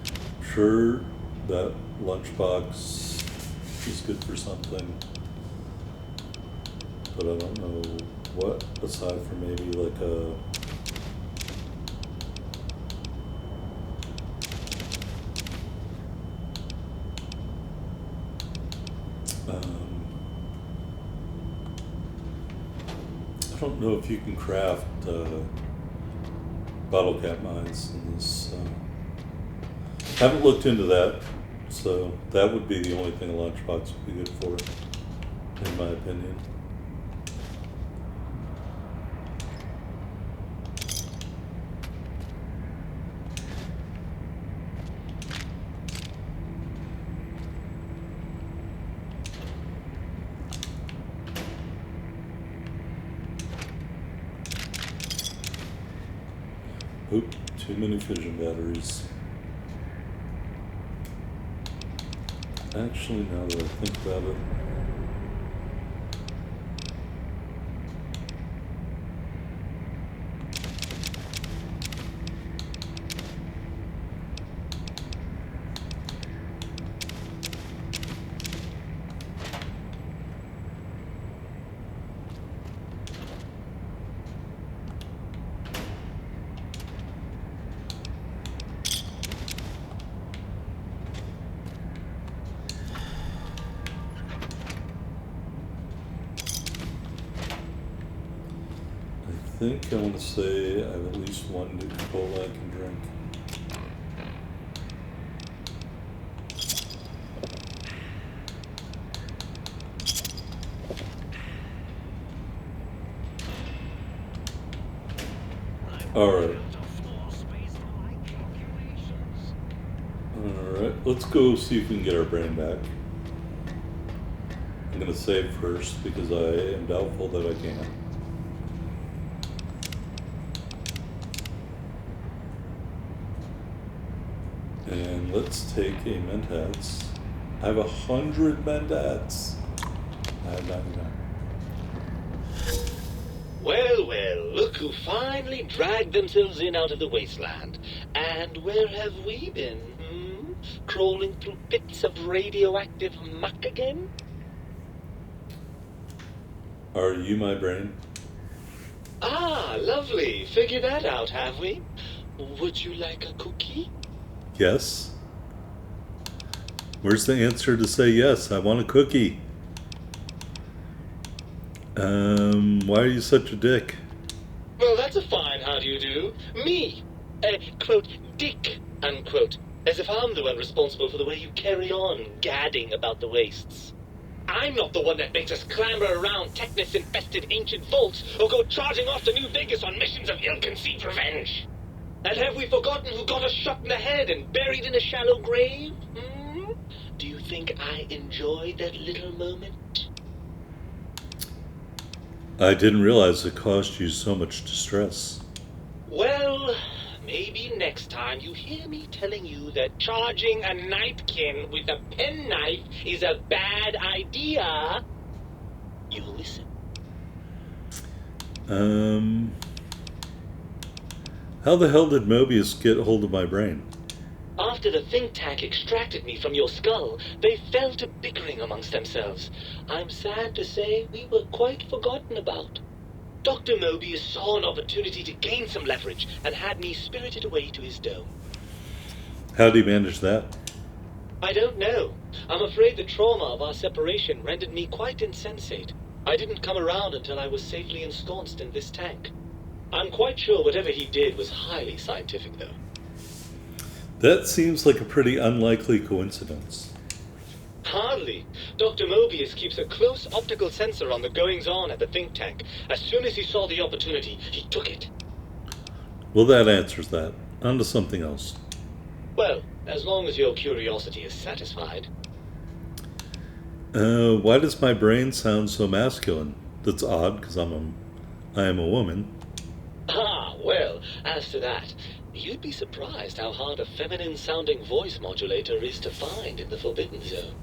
I'm sure that lunchbox is good for something, but I don't know what, aside from maybe like a I don't know if you can craft bottle cap mines in this. Haven't looked into that, so that would be the only thing a lunchbox would be good for, in my opinion. Oop, too many fission batteries. Actually, now that I think about it, I think I want to say I have at least one Nuka-Cola I can drink. Alright. Alright, let's go see if we can get our brain back. I'm going to save first because I am doubtful that I can. And let's take a Mentats I have 100 mandats. I have 99. Well, well, look who finally dragged themselves in out of the wasteland. And where have we been, Crawling through pits of radioactive muck again? Are you my brain? Ah, lovely. Figured that out, have we? Would you like a cookie? Yes. Where's the answer to say yes? I want a cookie. Why are you such a dick? Well, that's a fine how do you do. Me, quote, dick, unquote. As if I'm the one responsible for the way you carry on gadding about the wastes. I'm not the one that makes us clamber around Technus-infested ancient vaults or go charging off to New Vegas on missions of ill-conceived revenge. And have we forgotten who got us shot in the head and buried in a shallow grave? Do you think I enjoyed that little moment? I didn't realize it caused you so much distress. Well, maybe next time you hear me telling you that charging a napkin with a penknife is a bad idea, you'll listen. How the hell did Mobius get hold of my brain? After the think tank extracted me from your skull, they fell to bickering amongst themselves. I'm sad to say we were quite forgotten about. Dr. Mobius saw an opportunity to gain some leverage and had me spirited away to his dome. How did he manage that? I don't know. I'm afraid the trauma of our separation rendered me quite insensate. I didn't come around until I was safely ensconced in this tank. I'm quite sure whatever he did was highly scientific, though. That seems like a pretty unlikely coincidence. Hardly. Dr. Mobius keeps a close optical sensor on the goings-on at the think tank. As soon as he saw the opportunity, he took it. Well, that answers that. On to something else. Well, as long as your curiosity is satisfied. Why does my brain sound so masculine? That's odd, because I am a woman. Ah, well, as to that, you'd be surprised how hard a feminine-sounding voice modulator is to find in the Forbidden Zone.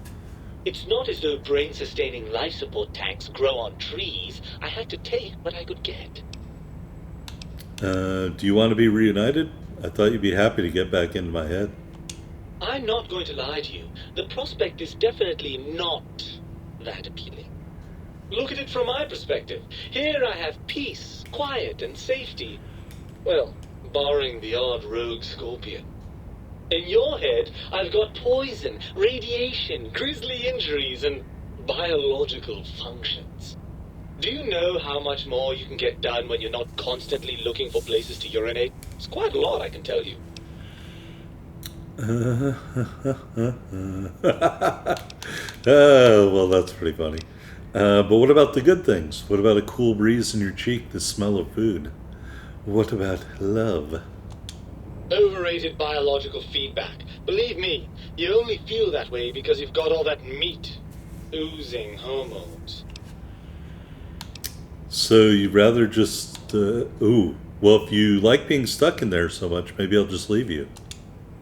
It's not as though brain-sustaining life support tanks grow on trees. I had to take what I could get. Do you want to be reunited? I thought you'd be happy to get back into my head. I'm not going to lie to you. The prospect is definitely not that appealing. Look at it from my perspective. Here I have peace, quiet, and safety. Well, barring the odd rogue scorpion. In your head, I've got poison, radiation, grisly injuries, and biological functions. Do you know how much more you can get done when you're not constantly looking for places to urinate? It's quite a lot, I can tell you. Well, that's pretty funny. But what about the good things? What about a cool breeze in your cheek, the smell of food? What about love? Overrated biological feedback. Believe me, you only feel that way because you've got all that meat. Oozing hormones. So you'd rather just, well, if you like being stuck in there so much, maybe I'll just leave you.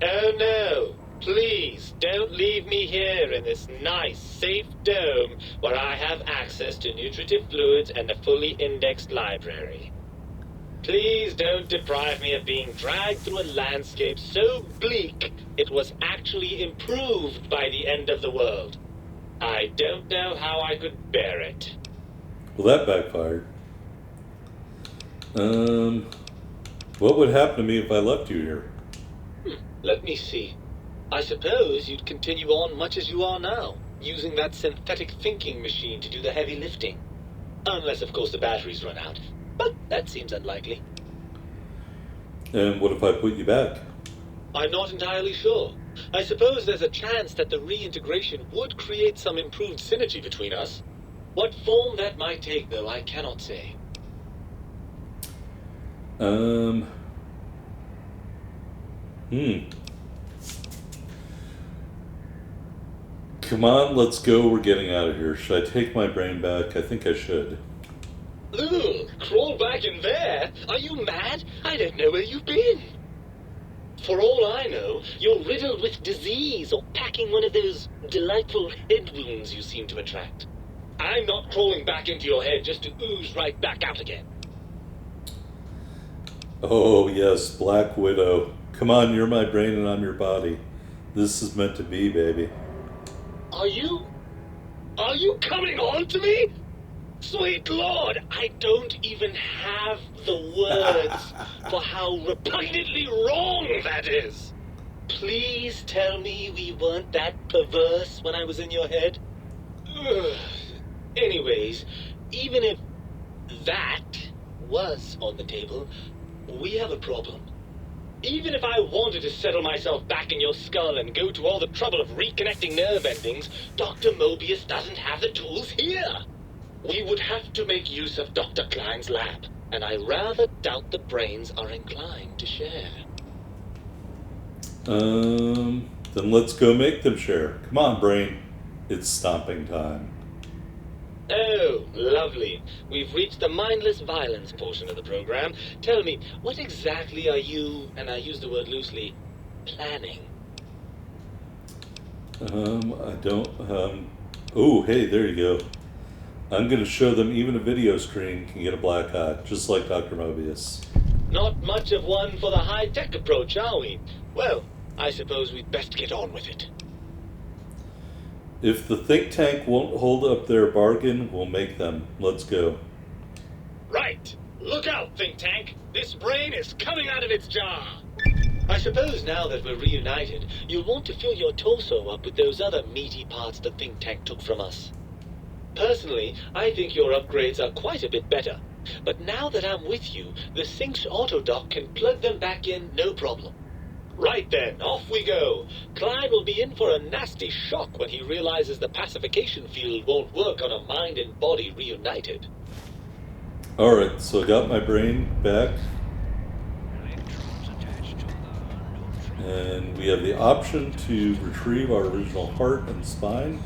Oh no, please don't leave me here in this nice, safe dome where I have access to nutritive fluids and a fully indexed library. Please don't deprive me of being dragged through a landscape so bleak it was actually improved by the end of the world. I don't know how I could bear it. Well, that backfired. What would happen to me if I left you here? Let me see. I suppose you'd continue on much as you are now, using that synthetic thinking machine to do the heavy lifting. Unless, of course, the batteries run out. But that seems unlikely. And what if I put you back? I'm not entirely sure. I suppose there's a chance that the reintegration would create some improved synergy between us. What form that might take, though, I cannot say. Come on, let's go. We're getting out of here. Should I take my brain back? I think I should. Ugh, crawl back in there? Are you mad? I don't know where you've been. For all I know, you're riddled with disease or packing one of those delightful head wounds you seem to attract. I'm not crawling back into your head just to ooze right back out again. Oh, yes, Black Widow. Come on, you're my brain and I'm your body. This is meant to be, baby. Are you coming on to me? Sweet Lord, I don't even have the words for how repugnantly wrong that is. Please tell me we weren't that perverse when I was in your head. Ugh. Anyways, even if that was on the table, we have a problem. Even if I wanted to settle myself back in your skull and go to all the trouble of reconnecting nerve endings, Dr. Mobius doesn't have the tools here. We would have to make use of Dr. Klein's lab, and I rather doubt the brains are inclined to share. Then let's go make them share. Come on, brain. It's stomping time. Oh, lovely. We've reached the mindless violence portion of the program. Tell me, what exactly are you, and I use the word loosely, planning? Oh, hey, there you go. I'm going to show them even a video screen can get a black eye, just like Dr. Mobius. Not much of one for the high-tech approach, are we? Well, I suppose we'd best get on with it. If the think tank won't hold up their bargain, we'll make them. Let's go. Right. Look out, think tank. This brain is coming out of its jar. I suppose now that we're reunited, you'll want to fill your torso up with those other meaty parts the think tank took from us. Personally, I think your upgrades are quite a bit better. But now that I'm with you, the Sync's autodock can plug them back in no problem. Right then, off we go. Klein will be in for a nasty shock when he realizes the pacification field won't work on a mind and body reunited. Alright, so I got my brain back. And we have the option to retrieve our original heart and spine.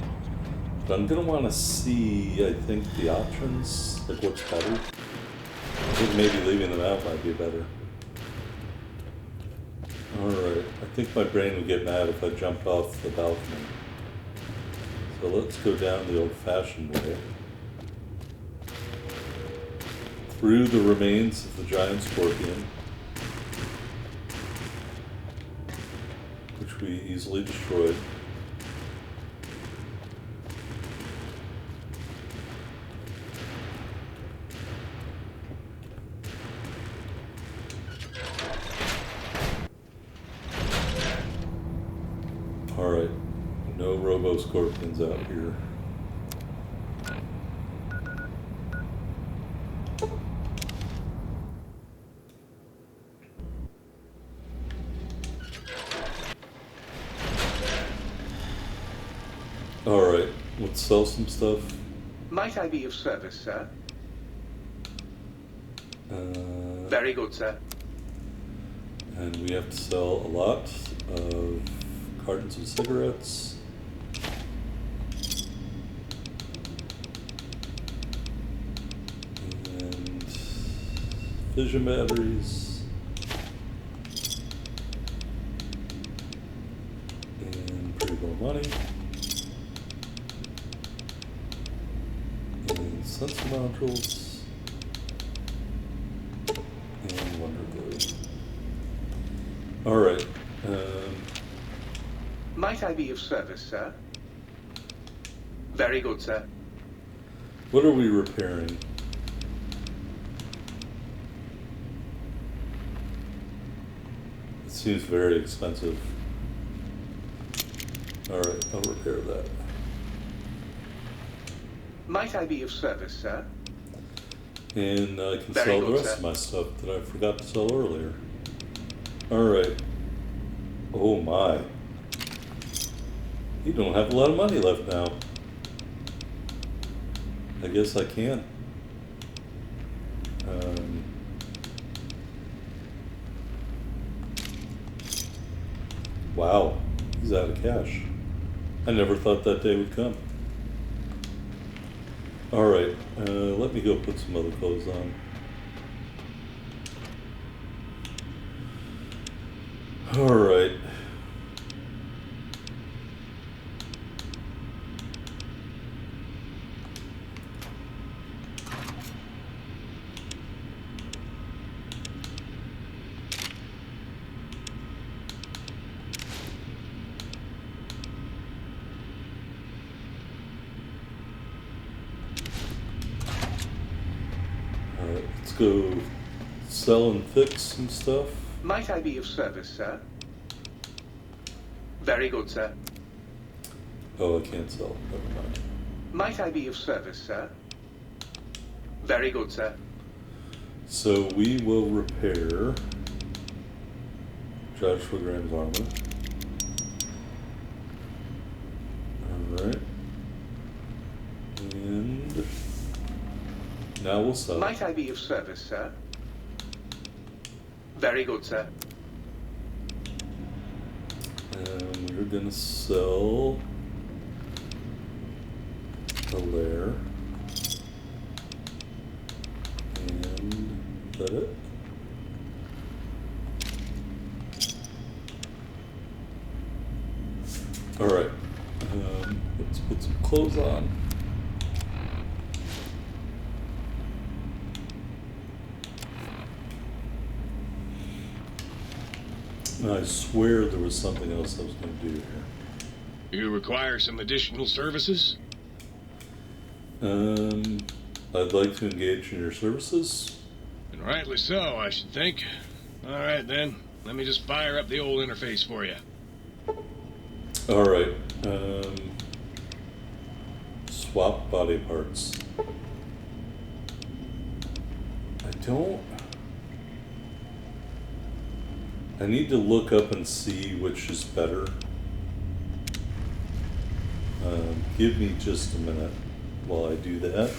But I'm going to want to see, I think, the options, like what's better. I think maybe leaving them out might be better. Alright, I think my brain would get mad if I jumped off the balcony. So let's go down the old-fashioned way. Through the remains of the giant scorpion, which we easily destroyed. Alright, no robo-scorpions out here. Alright, let's sell some stuff. Might I be of service, sir? Uh, Very good, sir. and we have to sell a lot of cartons of cigarettes. And fission batteries. And pretty more money. And sensor modules. And wonder glue. Alright. Might I be of service, sir? Very good, sir. What are we repairing? It seems very expensive. Alright, I'll repair that. Might I be of service, sir? And I can Very sell the good, rest sir. of my stuff that I forgot to sell earlier. Alright. Oh my. You don't have a lot of money left now. I guess I can't. Wow, he's out of cash. I never thought that day would come. Alright, let me go put some other clothes on. All right. All right, let's go sell and fix some stuff. Might I be of service, sir? Very good, sir. Oh, I can't sell. Never mind. Might I be of service, sir? Very good, sir. So we will repair Joshua Graham's armor. Alright. And now we'll sell. Might I be of service, sir? Very good, sir. And we're gonna sell a lair. And is that it? Alright. Let's put some clothes on. And I swear there was something else I was going to do here. You require some additional services? I'd like to engage in your services. And rightly so, I should think. Alright then, let me just fire up the old interface for you. Alright, swap body parts. I need to look up and see which is better. Give me just a minute while I do that.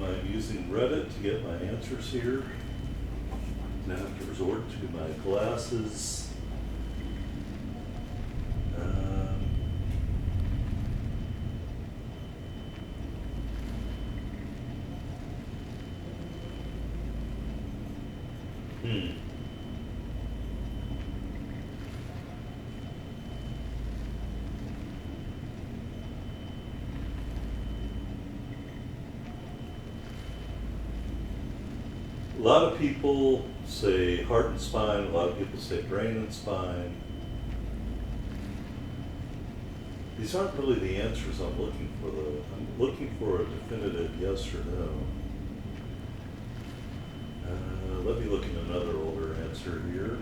I'm using Reddit to get my answers here. Now I have to resort to my glasses. A lot of people say heart and spine, a lot of people say brain and spine. These aren't really the answers I'm looking for, though. I'm looking for a definitive yes or no. Let me look at another older answer here.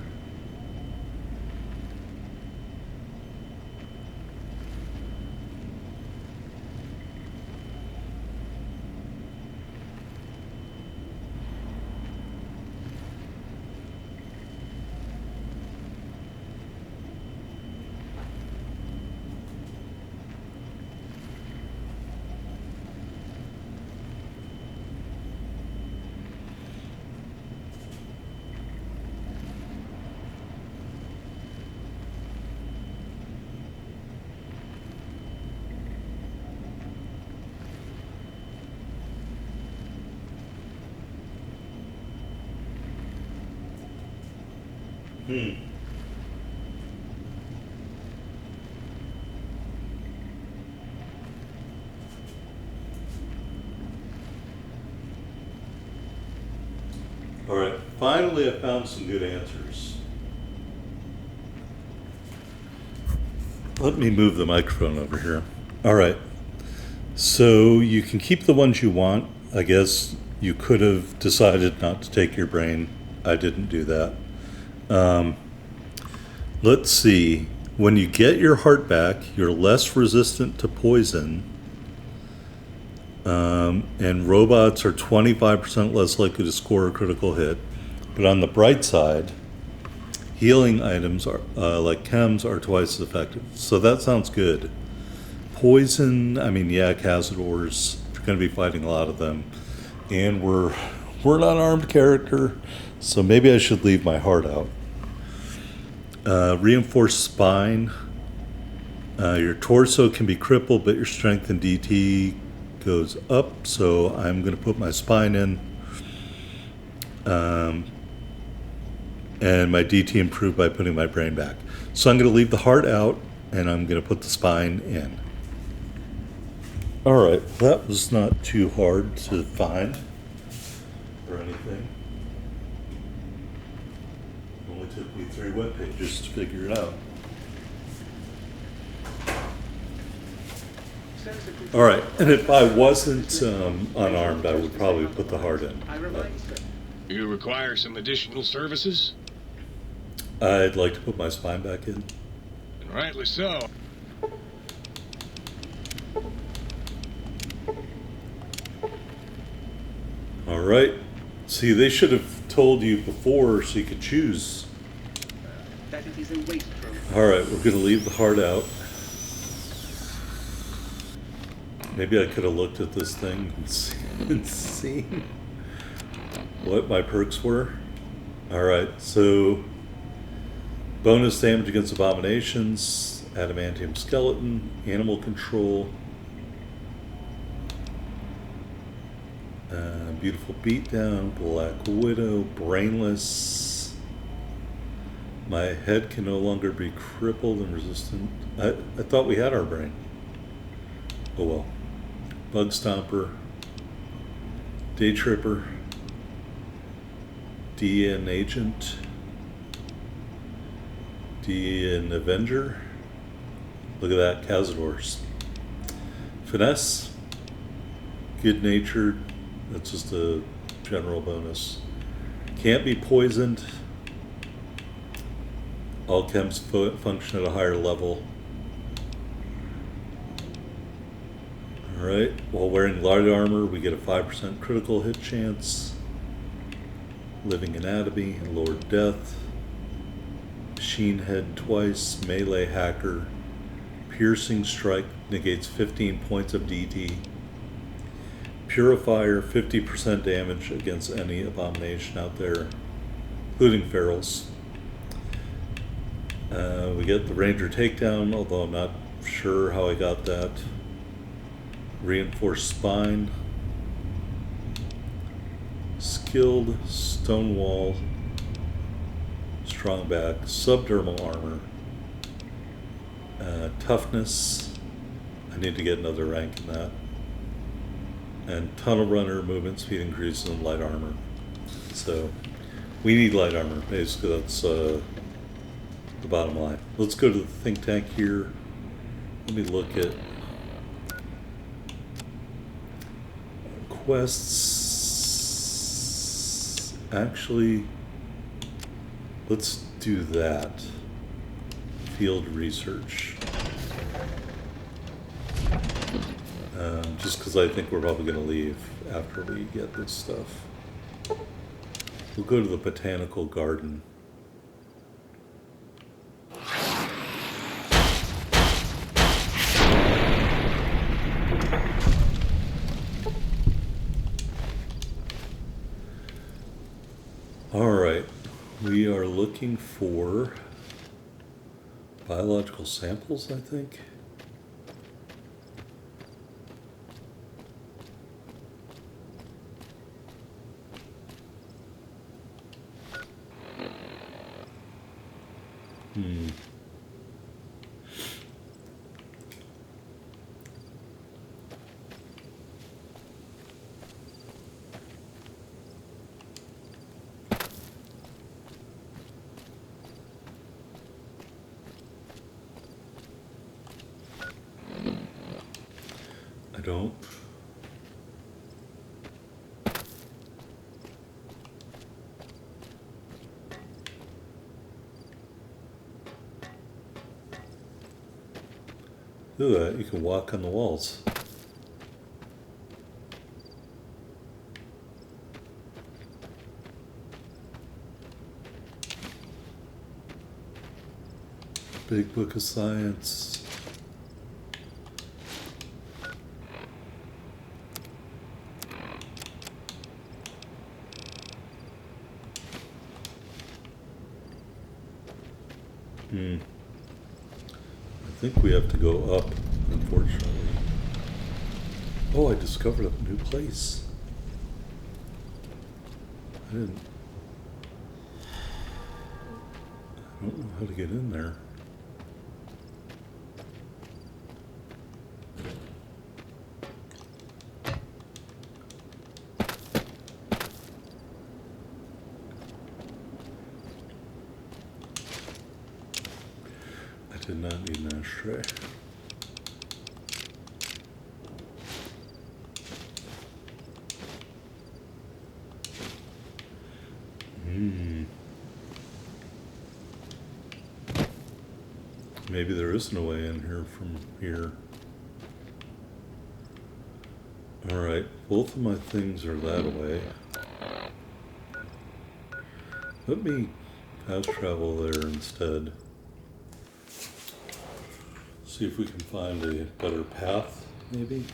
All right, finally I found some good answers. Let me move the microphone over here. All right, so you can keep the ones you want. I guess you could have decided not to take your brain. I didn't do that. Let's see. When you get your heart back, you're less resistant to poison. And robots are 25% less likely to score a critical hit. But on the bright side, Healing items are like chems are twice as effective. So that sounds good. Poison, I mean, yeah, Cazadors. You're going to be fighting a lot of them, and we're an unarmed character, so maybe I should leave my heart out. Reinforced spine. Your torso can be crippled, but your strength and DT goes up. So I'm going to put my spine in. And my DT improved by putting my brain back. So I'm going to leave the heart out, and I'm going to put the spine in. Alright, that was not too hard to find or anything. It only took me 3 web pages to figure it out. Alright, and if I wasn't unarmed, I would probably put the heart in. You require some additional services? I'd like to put my spine back in. And rightly so. Alright. See, they should have told you before so you could choose. That it is a waste room. Alright, we're going to leave the heart out. Maybe I could have looked at this thing and seen what my perks were. Alright, so bonus damage against abominations, adamantium skeleton, animal control, beautiful beatdown, black widow, brainless. My head can no longer be crippled and resistant. I thought we had our brain. Oh well. Bug stomper, day tripper, DN agent, DN avenger. Look at that, Cazadors. Finesse, good natured. That's just a general bonus. Can't be poisoned. All chems function at a higher level. Alright, while wearing light armor, we get a 5% critical hit chance. Living anatomy, Lord Death. Machine head twice, melee hacker. Piercing strike negates 15 points of DT. Purifier, 50% damage against any abomination out there, including ferals. We get the Ranger takedown, although I'm not sure how I got that. Reinforced spine. Skilled, stonewall, strong back, subdermal armor. Toughness. I need to get another rank in that. And tunnel runner, movement speed increases, and light armor. So we need light armor. Basically, that's the bottom line. Let's go to the think tank here. Let me look at quests. Actually, let's do that. Field research. Just because I think we're probably going to leave after we get this stuff. We'll go to the botanical garden. Alright, we are looking for biological samples, I think. I don't. Look at that, you can walk on the walls. Big Book of Science. I think we have to go up, unfortunately. Oh, I discovered a new place. I don't know how to get in there. I did not need an ashtray. Maybe there isn't a way in here from here. Alright, both of my things are that way. Let me fast travel there instead. See if we can find a better path, maybe?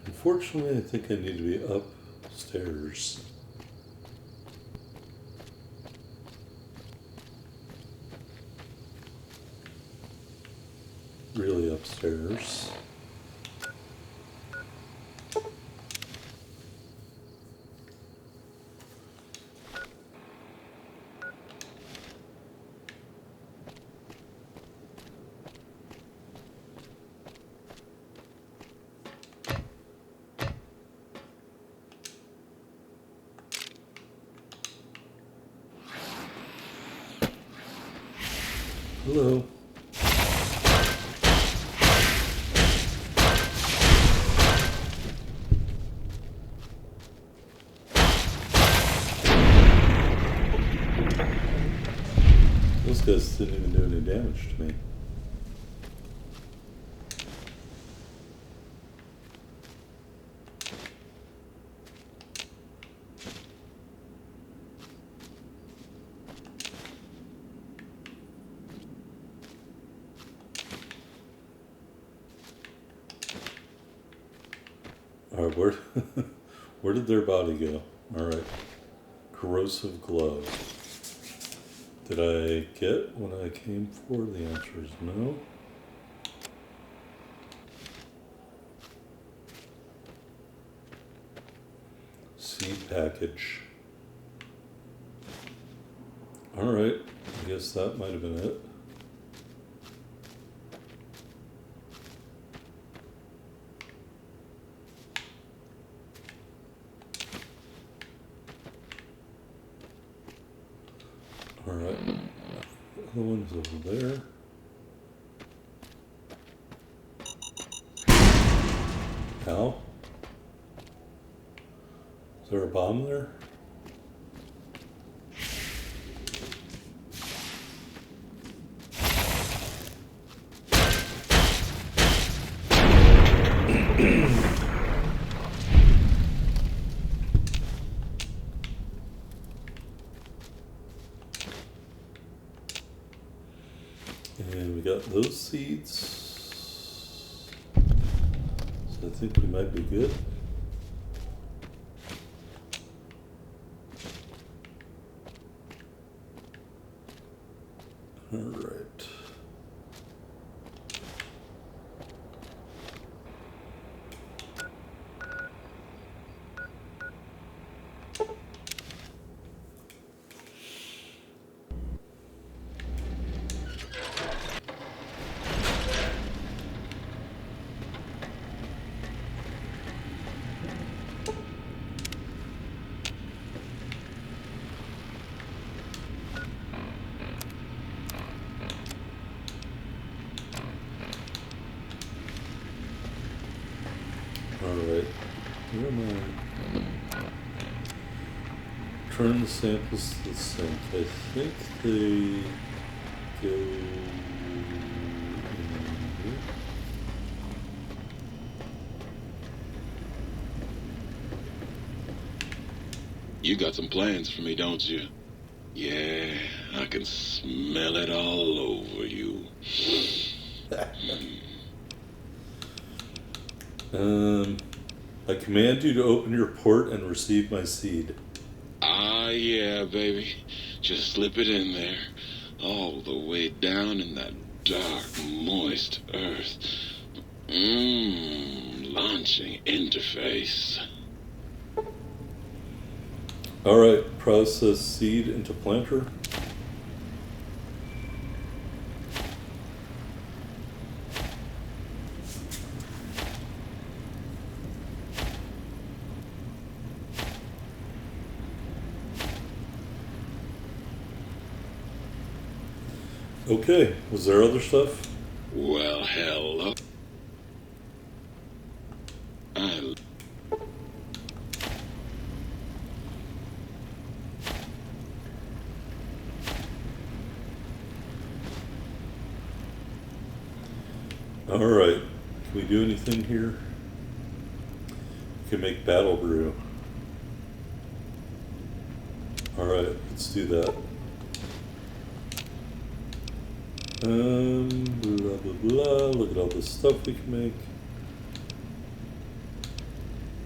Unfortunately, I think I need to be upstairs. Really upstairs. Hello. Those guys didn't even do any damage to me. Alright, where did their body go? Alright. Corrosive glow. Did I get what I came for? The answer is no. Seed package. Alright, I guess that might have been it. Alright, the other one's over there. Ow. Is there a bomb there? And we got those seeds. So I think we might be good. All right. Alright. Where am I? Turn the samples to the sink. I think they go in here. You got some plans for me, don't you? Yeah, I can smell it all over you. I command you to open your port and receive my seed. Ah, yeah, baby. Just slip it in there. All the way down in that dark, moist earth. Launching interface. Alright, process seed into planter. Okay, was there other stuff? Well, hello. Alright, can we do anything here? We can make battle brew. Alright, let's do that. Blah blah blah, look at all the stuff we can make.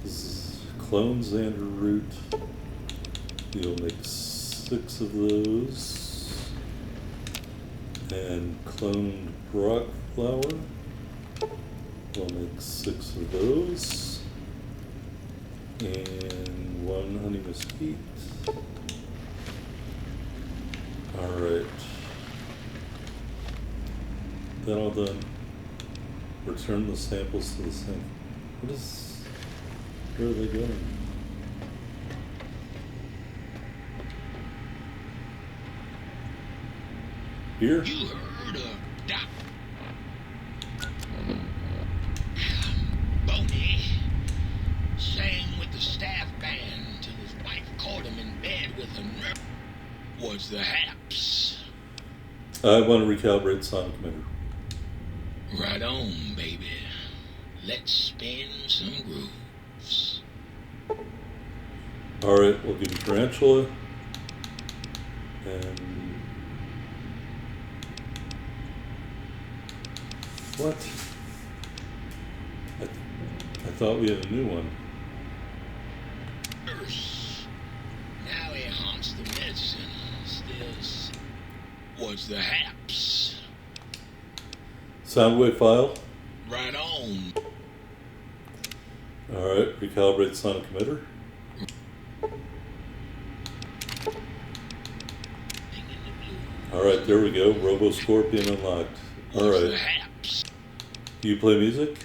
This is clone Xander root. We'll make 6 of those. And cloned Brock flour. We'll make 6 of those. And 1 honey mesquite. Alright. That all done. Return the samples to the sink. What is... Where are they going? Here? You heard of Doc Boney sang with the staff band till his wife caught him in bed with a nerve. Was the haps. I want to recalibrate sonic emitter. Right on, baby. Let's spin some grooves. Alright, we'll give you Tarantula. And... What? I thought we had a new one. Now he haunts the medicine. Still was the haps. Soundwave file. Right on. Alright, recalibrate sonic emitter. Alright, there we go. Robo Scorpion unlocked. Alright. Do you play music?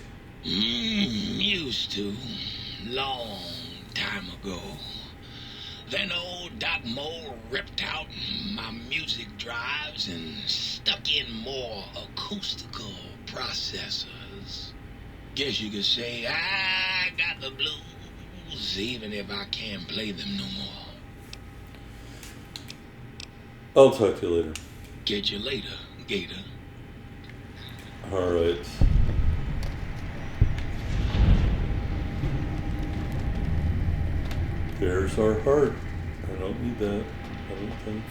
Used to. Long time ago. Then old Doc Mole ripped out my music drives and stuck in more acoustical processors. Guess you could say I got the blues, even if I can't play them no more. I'll talk to you later. Get you later, Gator. Alright. There's our heart. I don't need that, I don't think.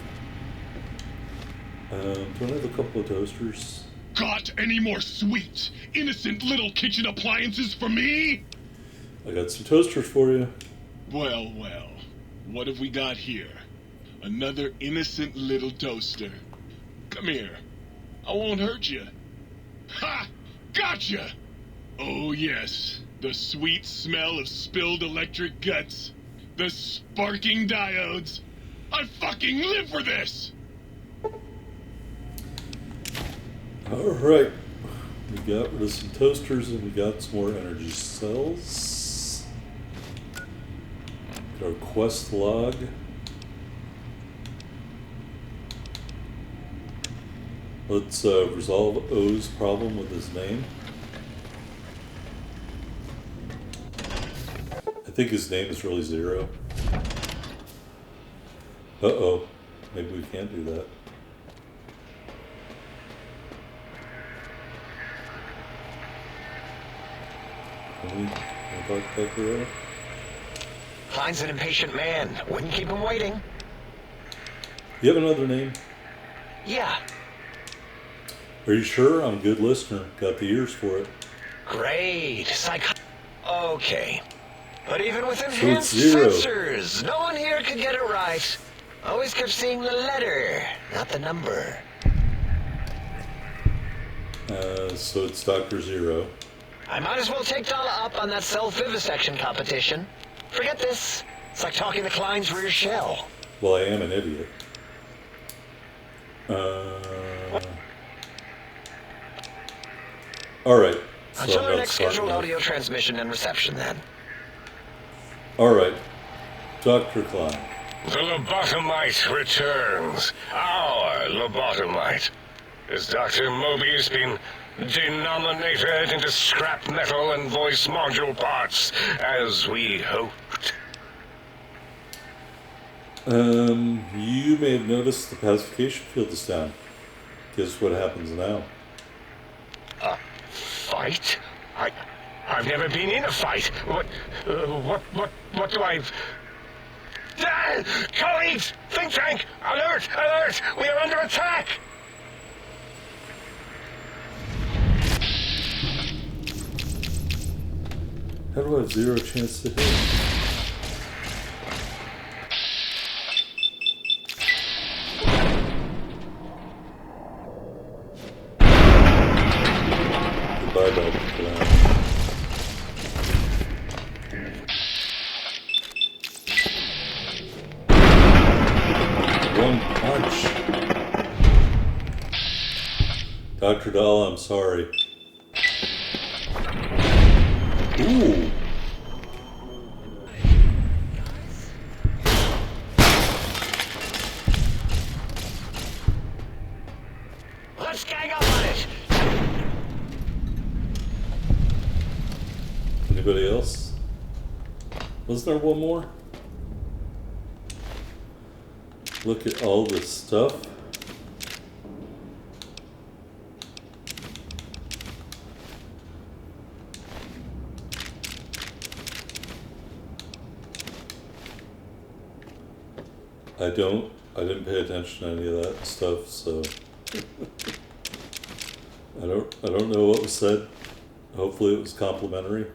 Don't I have a couple of toasters? Got any more sweet, innocent little kitchen appliances for me? I got some toasters for you. Well, what have we got here? Another innocent little toaster. Come here. I won't hurt you. Ha! Gotcha! Oh yes, the sweet smell of spilled electric guts. The sparking diodes. I fucking live for this! Alright. We got rid of some toasters and we got some more energy cells. Got our quest log. Let's resolve O's problem with his name. think his name is really Zero. Uh-oh. Maybe we can't do that. Can we talk to Zero? Klein's an impatient man. Wouldn't keep him waiting. You have another name? Yeah. Are you sure? I'm a good listener. Got the ears for it. Great. Okay. But even with So enhanced it's Zero. sensors, no one here could get it right. Always kept seeing the letter, not the number. So it's Dr. Zero. I might as well take Dala up on that self-vivisection competition. Forget this. It's like talking to Klein's rear shell. Well, I am an idiot. Alright. So Until I'm our not next starting scheduled with- audio transmission and reception, then. Alright. Dr. Klein. The lobotomite returns. Our lobotomite. Has Dr. Mobius been denominated into scrap metal and voice module parts, as we hoped? You may have noticed the pacification field is down. Guess what happens now? A fight? I've never been in a fight. What do I... Ah! Colleagues! Think tank! Alert! Alert! We are under attack! How do I have zero chance to hit? Goodbye, Dr. Klein. One punch. Dr. Dahl, I'm sorry. Ooh. Let's gang up on it! Anybody else? Was there one more? Look at all this stuff. I didn't pay attention to any of that stuff, so I don't know what was said. Hopefully it was complimentary.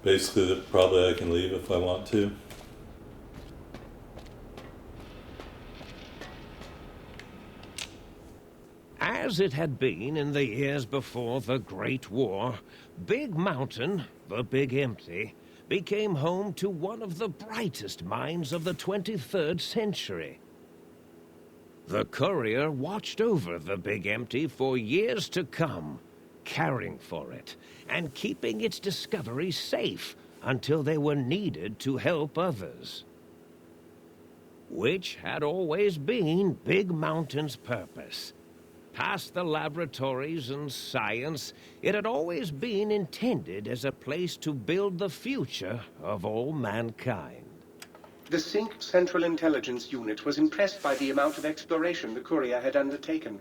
Basically, that probably I can leave if I want to. As it had been in the years before the Great War, Big Mountain, the Big Empty, became home to one of the brightest minds of the 23rd century. The courier watched over the Big Empty for years to come, caring for it and keeping its discoveries safe until they were needed to help others. Which had always been Big Mountain's purpose. Past the laboratories and science, it had always been intended as a place to build the future of all mankind. The Sync Central Intelligence Unit was impressed by the amount of exploration the courier had undertaken.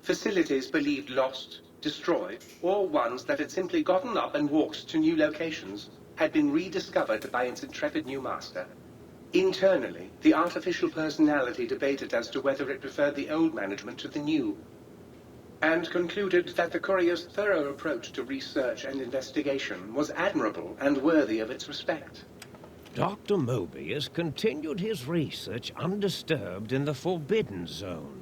Facilities believed lost, destroyed, or ones that had simply gotten up and walked to new locations had been rediscovered by its intrepid new master. Internally, the artificial personality debated as to whether it preferred the old management to the new, and concluded that the courier's thorough approach to research and investigation was admirable and worthy of its respect. Dr. Mobius continued his research undisturbed in the Forbidden Zone.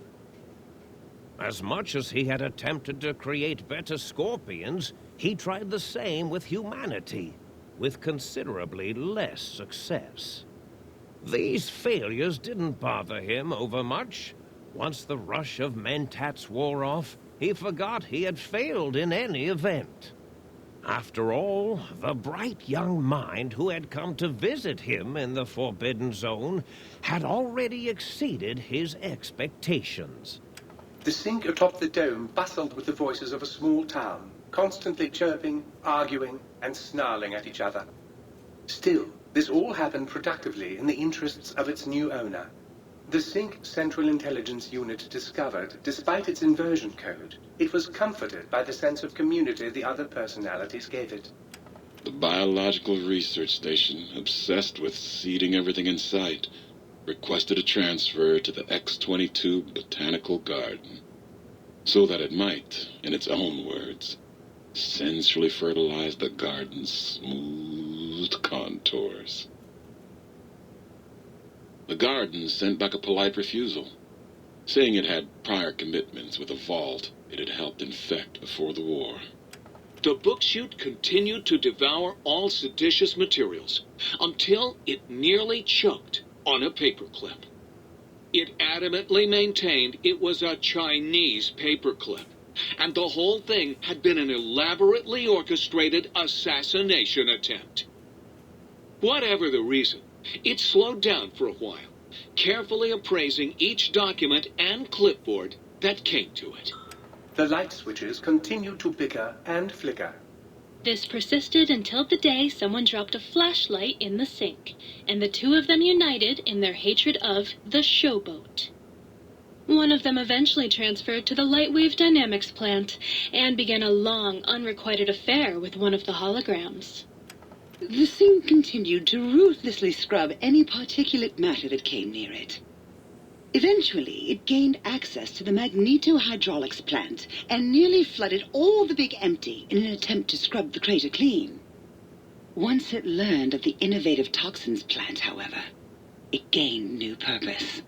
As much as he had attempted to create better scorpions, he tried the same with humanity, with considerably less success. These failures didn't bother him overmuch. Once the rush of mentats wore off, he forgot he had failed in any event. After all, the bright young mind who had come to visit him in the Forbidden Zone had already exceeded his expectations. The sink atop the dome bustled with the voices of a small town, constantly chirping, arguing, and snarling at each other. Still, this all happened productively in the interests of its new owner. The Sink Central Intelligence Unit discovered, despite its inversion code, it was comforted by the sense of community the other personalities gave it. The Biological Research Station, obsessed with seeding everything in sight, requested a transfer to the X-22 Botanical Garden, so that it might, in its own words, sensually fertilize the garden's smooth contours. The garden sent back a polite refusal, saying it had prior commitments with a vault it had helped infect before the war. The book chute continued to devour all seditious materials until it nearly choked on a paperclip. It adamantly maintained it was a Chinese paperclip, and the whole thing had been an elaborately orchestrated assassination attempt. Whatever the reason, it slowed down for a while, carefully appraising each document and clipboard that came to it. The light switches continued to bicker and flicker. This persisted until the day someone dropped a flashlight in the sink, and the two of them united in their hatred of the showboat. One of them eventually transferred to the Lightwave Dynamics plant and began a long, unrequited affair with one of the holograms. The sink continued to ruthlessly scrub any particulate matter that came near it. Eventually, it gained access to the magneto-hydraulics plant and nearly flooded all the Big Empty in an attempt to scrub the crater clean. Once it learned of the innovative toxins plant, however, it gained new purpose.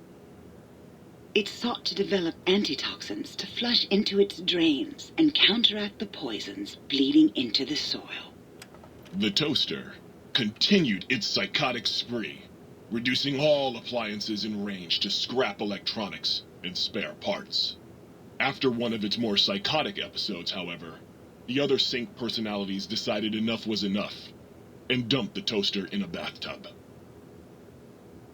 It sought to develop antitoxins to flush into its drains and counteract the poisons bleeding into the soil. The toaster continued its psychotic spree, reducing all appliances in range to scrap electronics and spare parts. After one of its more psychotic episodes, however, the other Sink personalities decided enough was enough and dumped the toaster in a bathtub.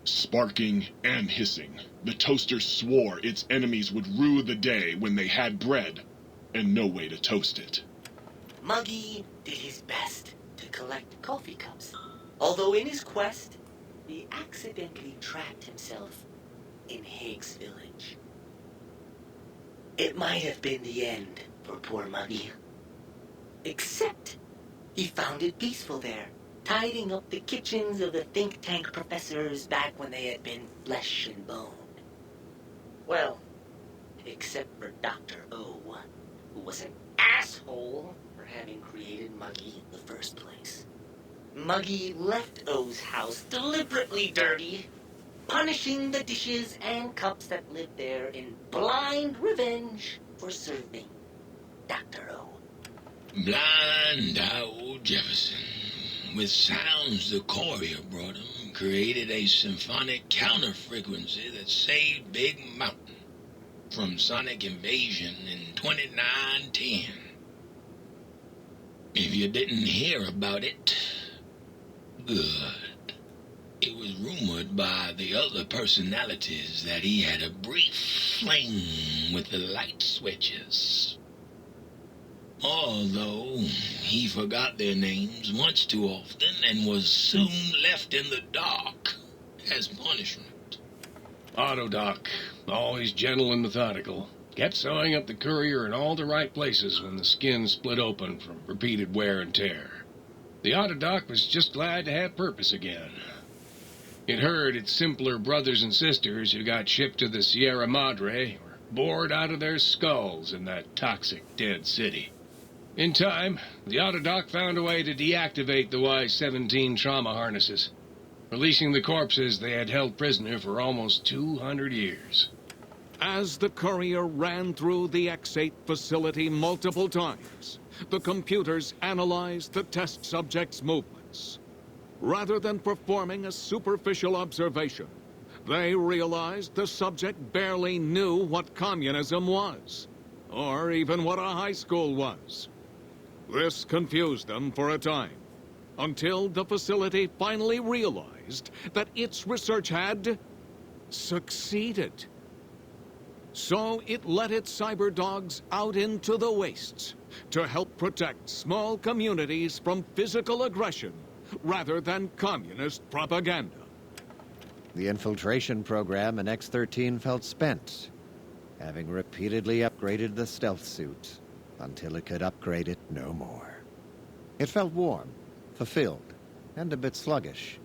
Sparking and hissing, the toaster swore its enemies would rue the day when they had bread and no way to toast it. Muggy did his best to collect coffee cups, although in his quest, he accidentally trapped himself in Higgs Village. It might have been the end for poor Muggy. Except he found it peaceful there, tidying up the kitchens of the think tank professors back when they had been flesh and bone. Well, except for Dr. O, who was an asshole for having created Muggy in the first place. Muggy left O's house deliberately dirty, punishing the dishes and cups that lived there in blind revenge for serving Dr. O. Blind old Jefferson, with sounds the courier brought him, created a symphonic counter-frequency that saved Big Mountain from sonic invasion in 2910. If you didn't hear about it, good. It was rumored by the other personalities that he had a brief fling with the light switches. Although he forgot their names much too often and was soon left in the dark as punishment. Autodoc, always gentle and methodical, kept sewing up the courier in all the right places when the skin split open from repeated wear and tear. The Autodoc was just glad to have purpose again. It heard its simpler brothers and sisters who got shipped to the Sierra Madre were bored out of their skulls in that toxic dead city. In time, the Autodoc found a way to deactivate the Y-17 trauma harnesses, releasing the corpses they had held prisoner for almost 200 years. As the courier ran through the X-8 facility multiple times, the computers analyzed the test subject's movements. Rather than performing a superficial observation, they realized the subject barely knew what communism was, or even what a high school was. This confused them for a time, until the facility finally realized that its research had succeeded. So it let its cyber dogs out into the wastes to help protect small communities from physical aggression rather than communist propaganda. The infiltration program in X-13 felt spent, having repeatedly upgraded the stealth suit until it could upgrade it no more. It felt warm, fulfilled, and a bit sluggish.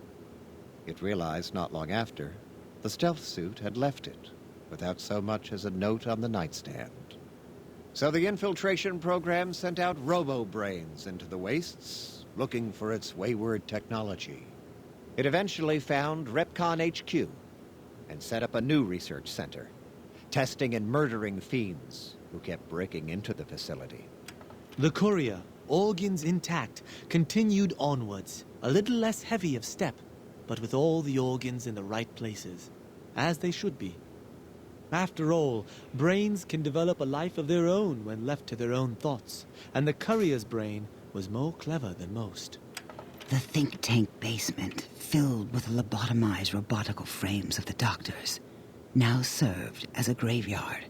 It realized not long after the stealth suit had left it without so much as a note on the nightstand. So the infiltration program sent out robo-brains into the wastes, looking for its wayward technology. It eventually found Repcon HQ and set up a new research center, testing and murdering fiends who kept breaking into the facility. The courier, organs intact, continued onwards, a little less heavy of step, but with all the organs in the right places, as they should be. After all, brains can develop a life of their own when left to their own thoughts, and the courier's brain was more clever than most. The think tank basement, filled with lobotomized robotical frames of the doctors, now served as a graveyard.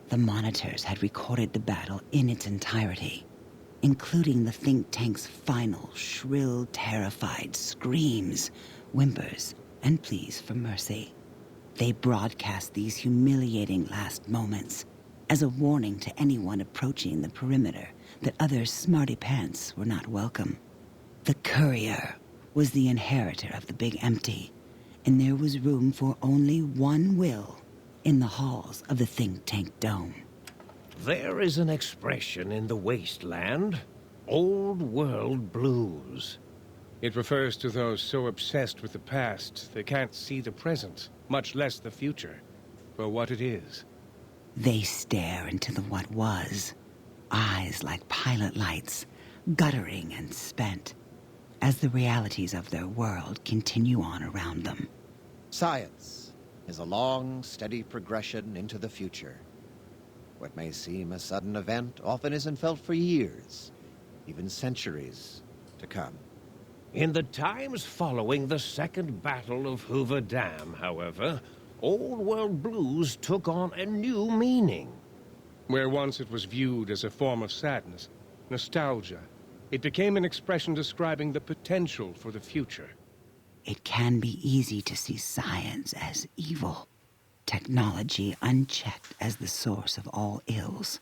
The monitors had recorded the battle in its entirety, including the think tank's final, shrill, terrified screams, whimpers, and pleas for mercy. They broadcast these humiliating last moments as a warning to anyone approaching the perimeter that other smarty pants were not welcome. The courier was the inheritor of the Big Empty, and there was room for only one will in the halls of the think tank dome. There is an expression in the wasteland, old world blues. It refers to those so obsessed with the past they can't see the present, much less the future, for what it is. They stare into the what was, eyes like pilot lights, guttering and spent, as the realities of their world continue on around them. Science is a long, steady progression into the future. What may seem a sudden event often isn't felt for years, even centuries to come. In the times following the Second Battle of Hoover Dam, however, old world blues took on a new meaning. Where once it was viewed as a form of sadness, nostalgia, it became an expression describing the potential for the future. It can be easy to see science as evil, technology unchecked as the source of all ills,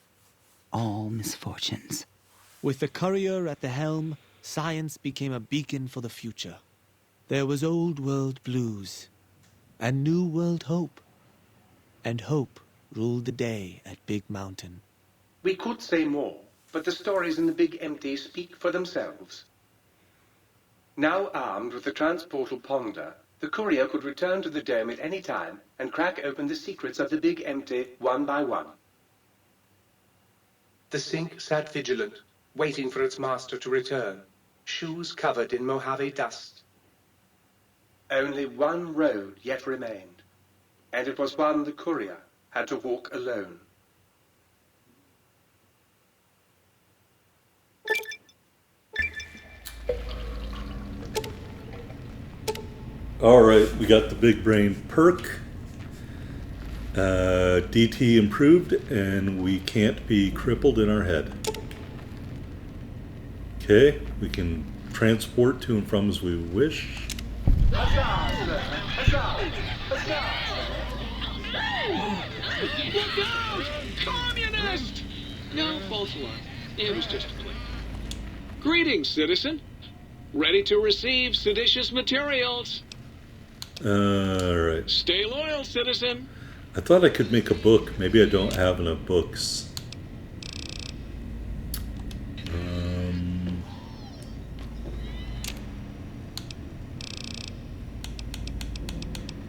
all misfortunes. With the courier at the helm, science became a beacon for the future. There was old world blues, and new world hope. And hope ruled the day at Big Mountain. We could say more, but the stories in the Big Empty speak for themselves. Now armed with the transportal Ponder, the courier could return to the dome at any time and crack open the secrets of the Big Empty one by one. The Sync sat vigilant, waiting for its master to return, shoes covered in Mojave dust. Only one road yet remained, and it was one the courier had to walk alone. Alright, we got the big brain perk. DT improved, and we can't be crippled in our head. Okay, we can transport to and from as we wish. Look out! Communist! No, false alarm. It was just a plane. Greetings, citizen. Ready to receive seditious materials. Alright. Stay loyal, citizen. I thought I could make a book. Maybe I don't have enough books.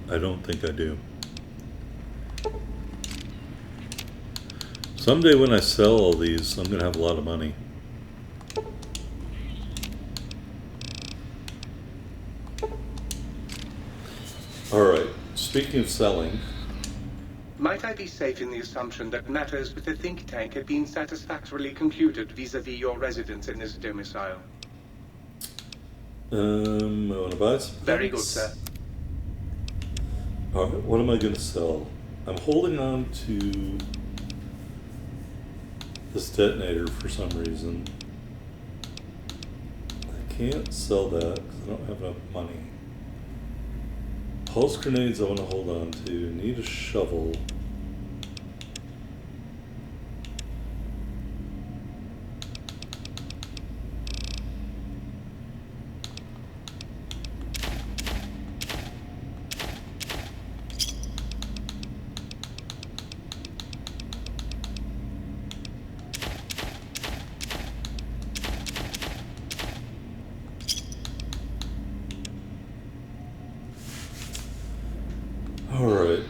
I don't think I do. Someday when I sell all these, I'm going to have a lot of money. Alright, speaking of selling... Might I be safe in the assumption that matters with the think tank have been satisfactorily concluded vis-a-vis your residence in this domicile? I want to buy some Very good, things. sir. Alright, what am I going to sell? I'm holding on to this detonator for some reason. I can't sell that because I don't have enough money. Pulse grenades I want to hold on to. Need a shovel. Alright,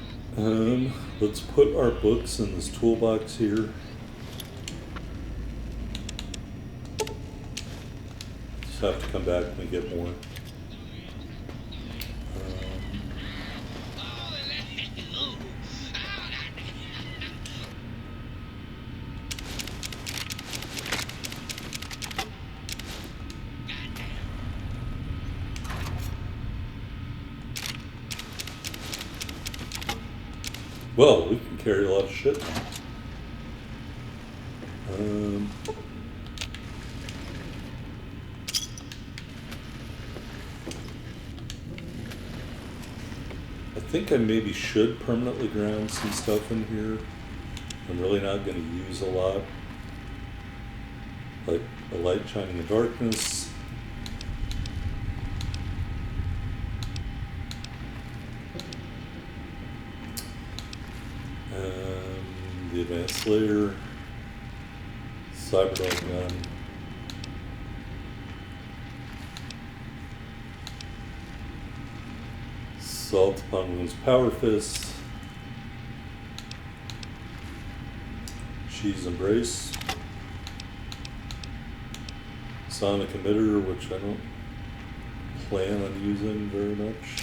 let's put our books in this toolbox here. Just have to come back when we get more. Well, we can carry a lot of shit now. I think I maybe should permanently ground some stuff in here. I'm really not going to use a lot. Like a light shining in darkness. The advanced layer, Cyberdog gun, Salt upon Wounds Power Fist, She's Embrace, Sonic Emitter, which I don't plan on using very much.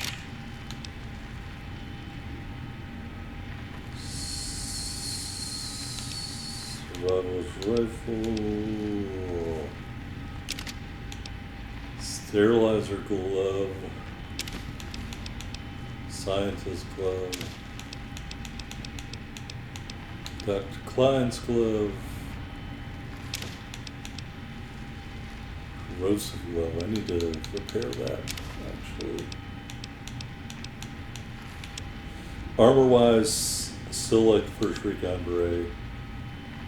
Survivalist Rifle, Sterilizer Glove, Scientist Glove, Dr. Klein's Glove, Corrosive Glove. I need to repair that, actually. Armor-wise, still like the first Recon Beret.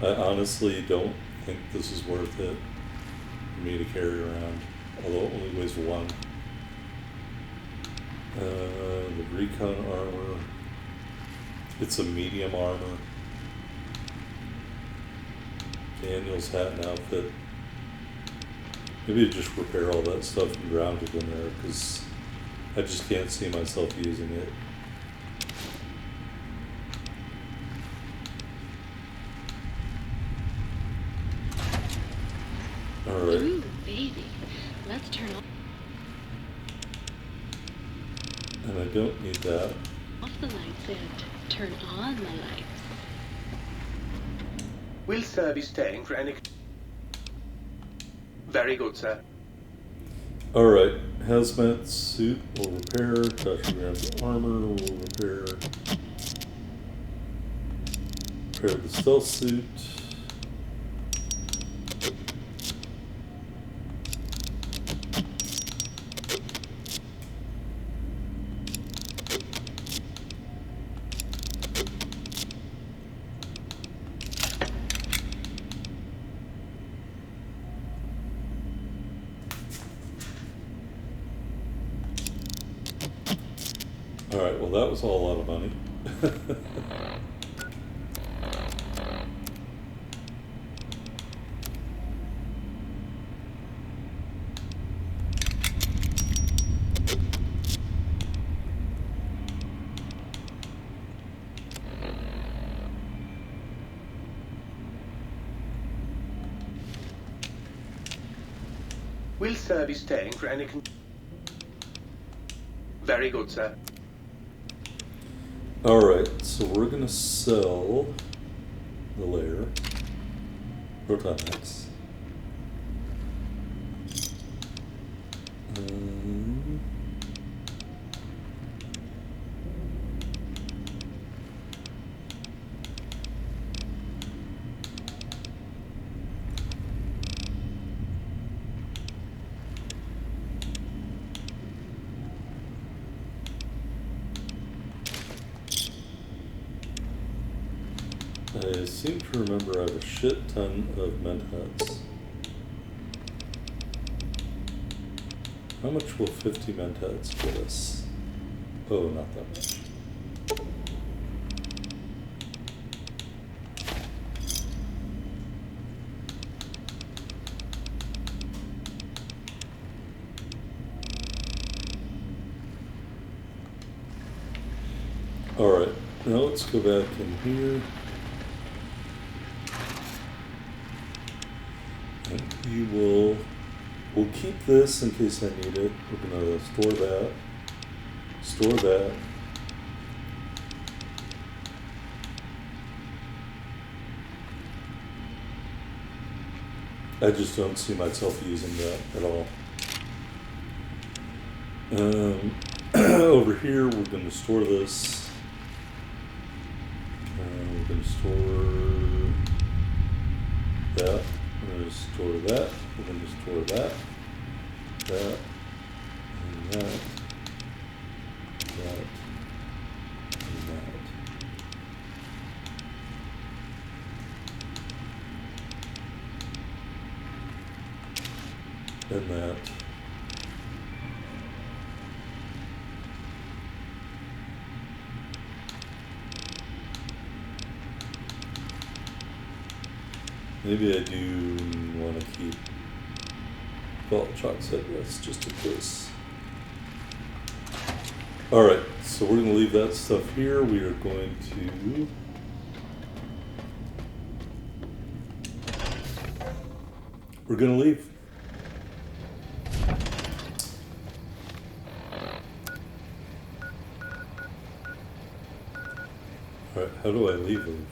I honestly don't think this is worth it for me to carry around, although it only weighs 1. The Recon armor, it's a medium armor. Daniel's hat and outfit. Maybe just repair all that stuff and ground it in there, because I just can't see myself using it. Alright. Ooh, baby. Let's turn And I don't need that. off the lights and turn on the lights. Will sir be staying for any... Very good, sir. Alright, hazmat suit will repair, Dr. Graham's armor will repair. Repair the stealth suit. Alright, well that was all a lot of money. Will sir be staying for any... Very good, sir. Alright, so we're gonna sell the layer. Protonics. I seem to remember I have a shit ton of mentats. How much will 50 mentats get us? Oh, not that much. Alright, now let's go back in here. And we'll keep this in case I need it. We're gonna store that. I just don't see myself using that at all. Over here, we're going to store this. We're going to store that. We're going to store that. We're going to store that. That. And that. That. And that. And that. Maybe I do want to keep, well, Chalk said let's just do this. Alright, so we're going to leave that stuff here. We are going to leave. Alright, how do I leave?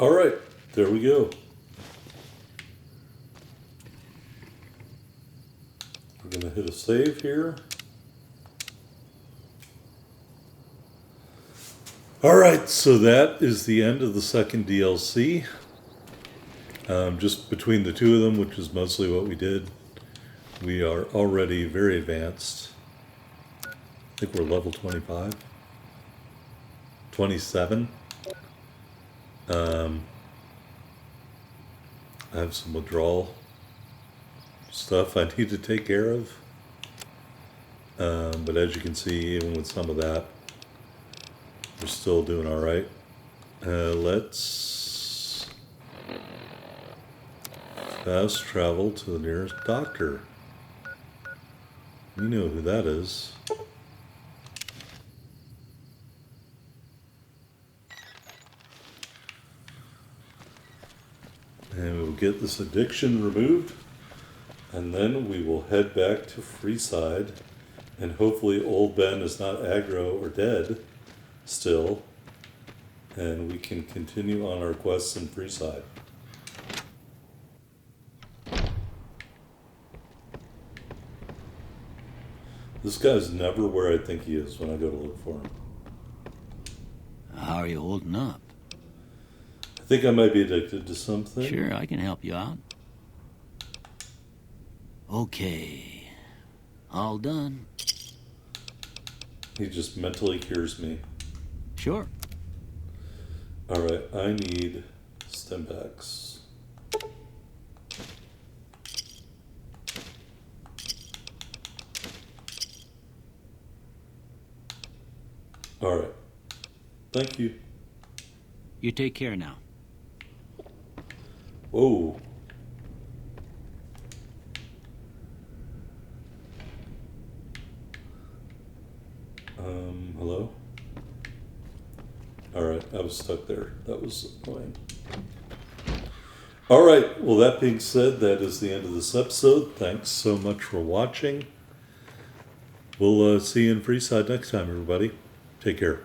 Alright, there we go. We're going to hit a save here. Alright, so that is the end of the second DLC. Just between the two of them, which is mostly what we did, we are already very advanced. I think we're level 25. 27. I have some withdrawal stuff I need to take care of. But as you can see, even with some of that, we're still doing all right. Let's fast travel to the nearest doctor. You know who that is. And we'll get this addiction removed, and then we will head back to Freeside, and hopefully old Ben is not aggro or dead still, and we can continue on our quests in Freeside. This guy's never where I think he is when I go to look for him. How are you holding up? I think I might be addicted to something. Sure, I can help you out. Okay. All done. He just mentally cures me. Sure. Alright, I need Stimpaks. Alright. Thank you. You take care now. Whoa. Hello? Alright, I was stuck there. That was annoying. Alright, well that being said, that is the end of this episode. Thanks so much for watching. We'll see you in Freeside next time, everybody. Take care.